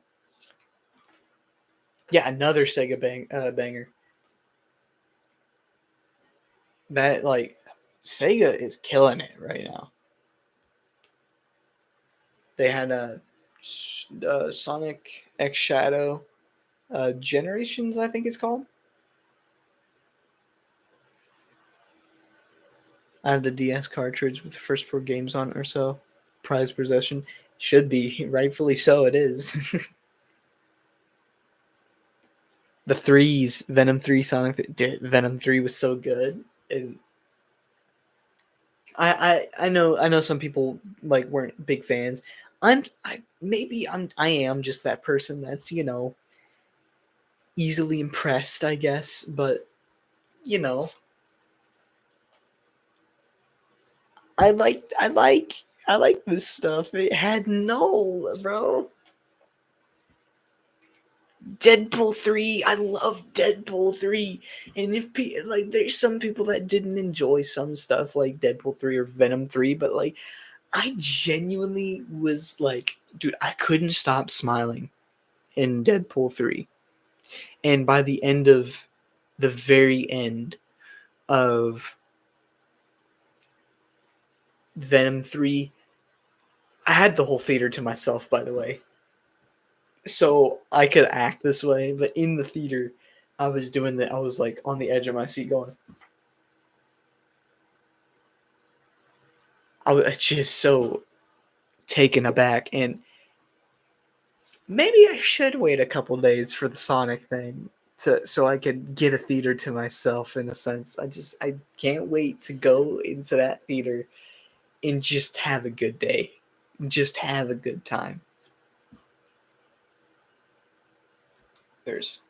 Speaker 1: Yeah, another Sega banger. That like Sega is killing it right now. They had a Sonic X Shadow Generations, I think it's called. I have the DS cartridge with the first four games on it or so. Prized possession. Should be, rightfully so, it is. The threes, Venom 3, Sonic. Dude, Venom 3 was so good. And I know some people like weren't big fans. I am just that person that's easily impressed, I guess. But you know, I like this stuff. It had no, bro. Deadpool 3, I love Deadpool 3. And if like there's some people that didn't enjoy some stuff like Deadpool 3 or Venom 3, but like I genuinely was like, dude, I couldn't stop smiling in Deadpool 3. And by the end of the very end of Venom 3, I had the whole theater to myself, by the way. So I could act this way, but in the theater, I was doing that. I was like on the edge of my seat going, I was just so taken aback. And maybe I should wait a couple days for the Sonic thing so I could get a theater to myself in a sense. I can't wait to go into that theater and just have a good day. Just have a good time. There's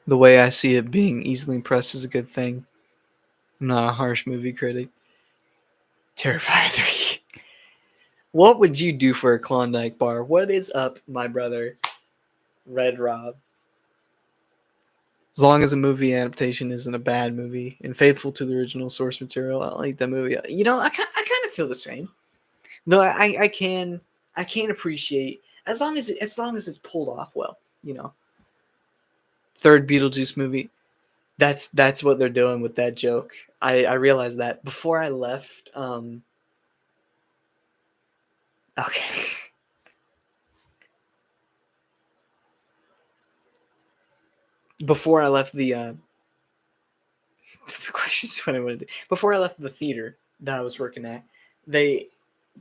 Speaker 1: the way I see it, being easily impressed is a good thing. I'm not a harsh movie critic. Terrifier 3. What would you do for a Klondike bar? What is up, my brother, Red Rob? As long as a movie adaptation isn't a bad movie and faithful to the original source material, I like that movie. You know, I kind of feel the same. Though I can appreciate as long as it's pulled off well. You know, third Beetlejuice movie. That's what they're doing with that joke. I realized that before I left. Okay. Before I left the question's what I wanted to do. Before I left the theater that I was working at, they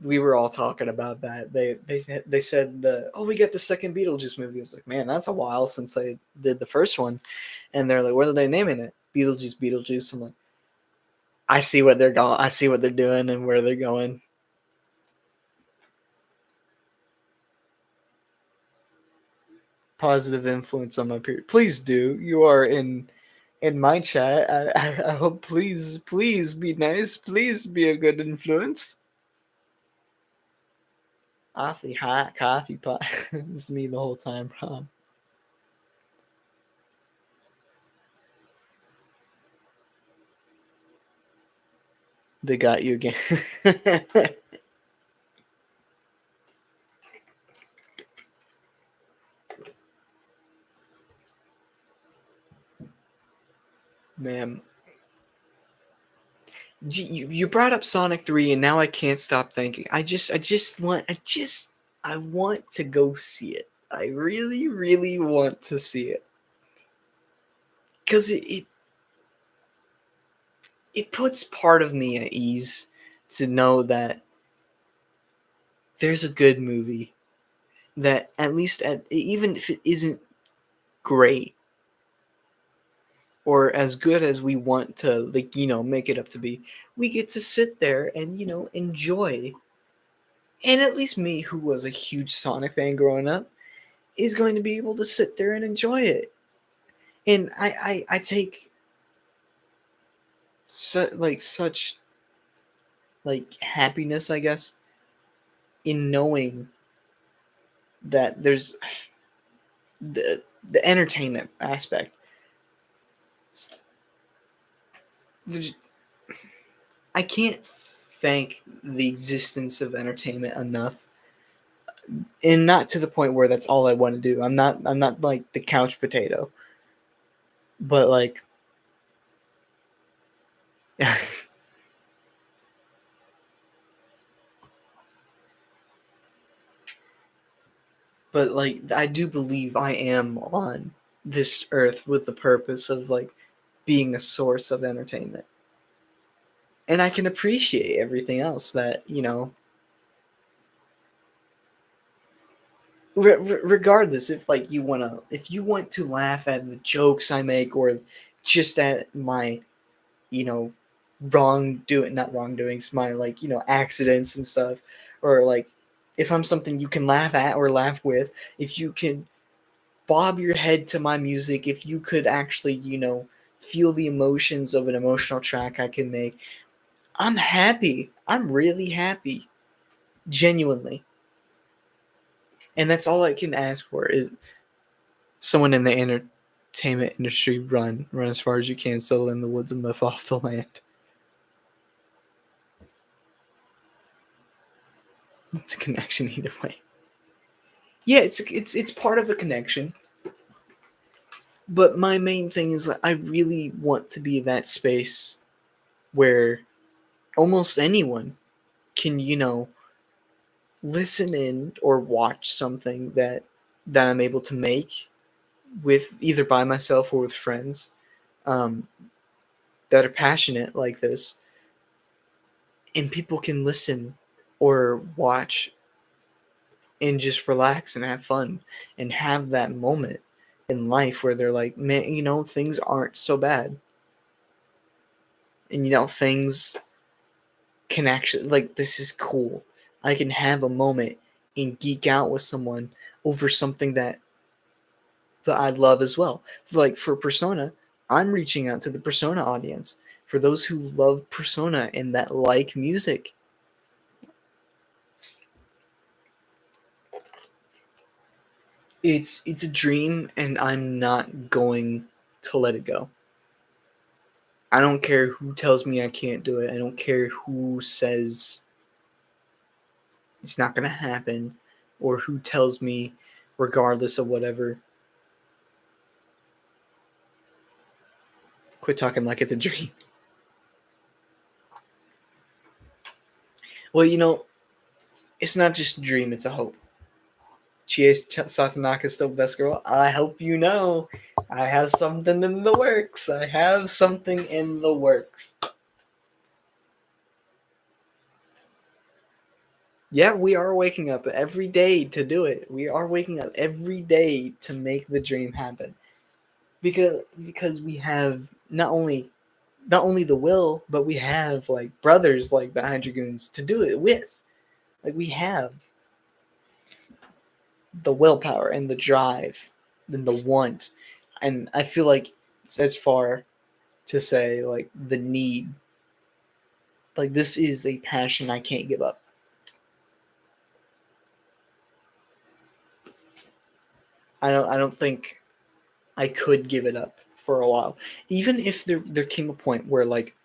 Speaker 1: we were all talking about that. They said we got the second Beetlejuice movie. I was like, man, that's a while since they did the first one, and they're like, what are they naming it? Beetlejuice, Beetlejuice. I'm like, I see what they're going. I see what they're doing and where they're going. Positive influence on my peer. Please do. You are in my chat. I hope. Please be nice. Please be a good influence. Awfully hot coffee pot. It's me the whole time, Rob. They got you again. Man, you brought up Sonic 3 and now I can't stop thinking. I want to go see it. I really really want to see it. Cuz it puts part of me at ease to know that there's a good movie that at least even if it isn't great or as good as we want to, like, make it up to be, we get to sit there and enjoy. And at least me, who was a huge Sonic fan growing up, is going to be able to sit there and enjoy it. And I take such like happiness, I guess, in knowing that there's the entertainment aspect. I can't thank the existence of entertainment enough, and not to the point where that's all I want to do. I'm not like the couch potato, but like but like I do believe I am on this earth with the purpose of like being a source of entertainment. And I can appreciate everything else that, regardless if like if you want to laugh at the jokes I make or just at my, you know, not wrongdoings, my like, accidents and stuff, or like if I'm something you can laugh at or laugh with, if you can bob your head to my music, if you could actually, feel the emotions of an emotional track I can make, I'm happy. I'm really happy. Genuinely. And that's all I can ask for is someone in the entertainment industry run as far as you can, settle in the woods and live off the land. It's a connection either way. Yeah, it's part of a connection. But my main thing is that I really want to be that space where almost anyone can, listen in or watch something that I'm able to make with either by myself or with friends, um, that are passionate like this, and people can listen or watch and just relax and have fun and have that moment in life where they're like, man, things aren't so bad, and things can actually, like, this is cool. I can have a moment and geek out with someone over something that I love as well. Like for Persona, I'm reaching out to the Persona audience. For those who love Persona and that like music, it's a dream, and I'm not going to let it go. I don't care who tells me I can't do it. I don't care who says it's not gonna happen, or who tells me, regardless of whatever, quit talking like it's a dream. Well, it's not just a dream; it's a hope. Chie Satanaka is still best girl. I hope you know. I have something in the works. I have something in the works. Yeah, we are waking up every day to do it. We are waking up every day to make the dream happen. Because we have not only the will, but we have like brothers like the Hydrogoons to do it with. Like we have the willpower and the drive, and the want. And I feel like it's as far to say like the need. Like this is a passion I can't give up. I don't think I could give it up for a while. Even if there came a point where like,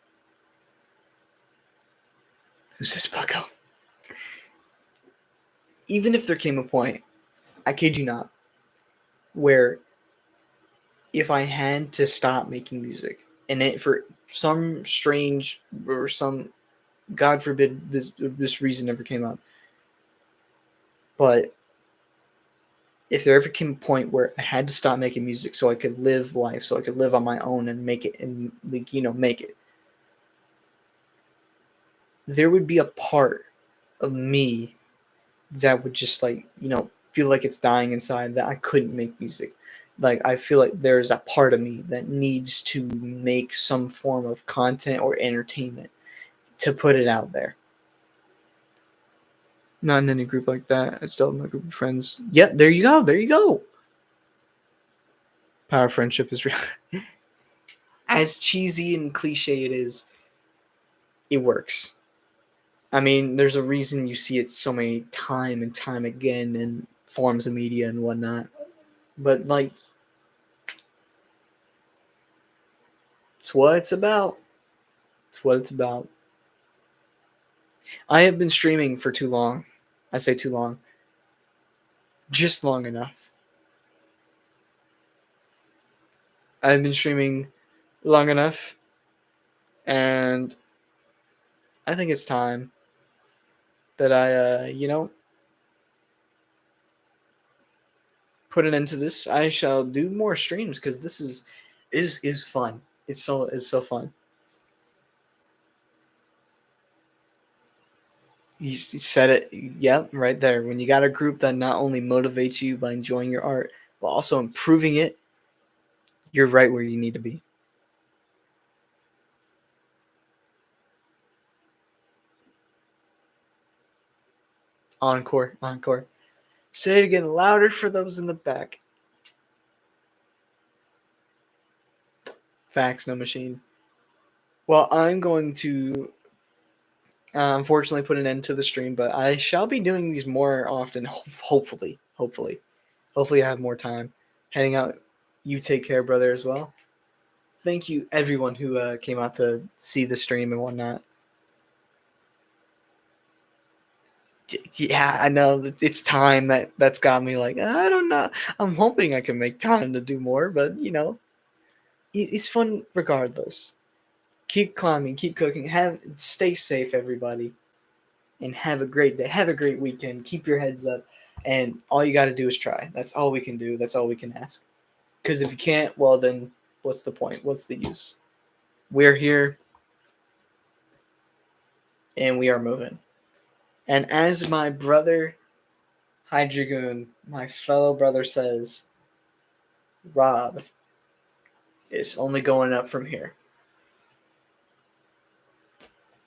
Speaker 1: who's this bucko? Even if there came a point, I kid you not, where if I had to stop making music, and it for some strange or some God forbid this reason ever came up, but if there ever came a point where I had to stop making music so I could live life, so I could live on my own and make it, and like make it, there would be a part of me that would just like feel like it's dying inside, that I couldn't make music. Like I feel like there's a part of me that needs to make some form of content or entertainment to put it out there. Not in any group like that. I still have my group of friends. Yeah, there you go. There you go. Power of friendship is real. As cheesy and cliche it is, it works. I mean, there's a reason you see it so many time and time again in forms of media and whatnot. But like, it's what it's about. It's what it's about. I have been streaming for too long. I say too long. Just long enough. I've been streaming long enough, and I think it's time that I, put an end to this. I shall do more streams because this is fun. It's so fun. You said it. Yep, right there. When you got a group that not only motivates you by enjoying your art, but also improving it, you're right where you need to be. Encore, encore. Say it again louder for those in the back. Facts, no machine. Well, I'm going to unfortunately put an end to the stream, but I shall be doing these more often. Hopefully, I have more time. Heading out. You take care, brother, as well. Thank you, everyone who came out to see the stream and whatnot. Yeah, I know. It's time that's got me like, I don't know. I'm hoping I can make time to do more, but it's fun regardless. Keep climbing, keep cooking. Stay safe, everybody, and have a great day. Have a great weekend. Keep your heads up, and all you got to do is try. That's all we can do. That's all we can ask. Because if you can't, well, then what's the point? What's the use? We're here, and we are moving. And as my brother Hydragoon, my fellow brother, says, Rob is only going up from here.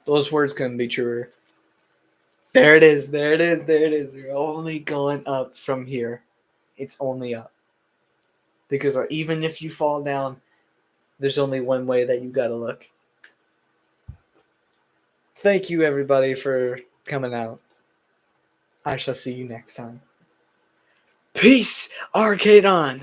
Speaker 1: Those words couldn't be truer. There it is. There it is. There it is. You're only going up from here. It's only up. Because even if you fall down, there's only one way that you got to look. Thank you, everybody, for coming out. I shall see you next time. Peace, Arcade on!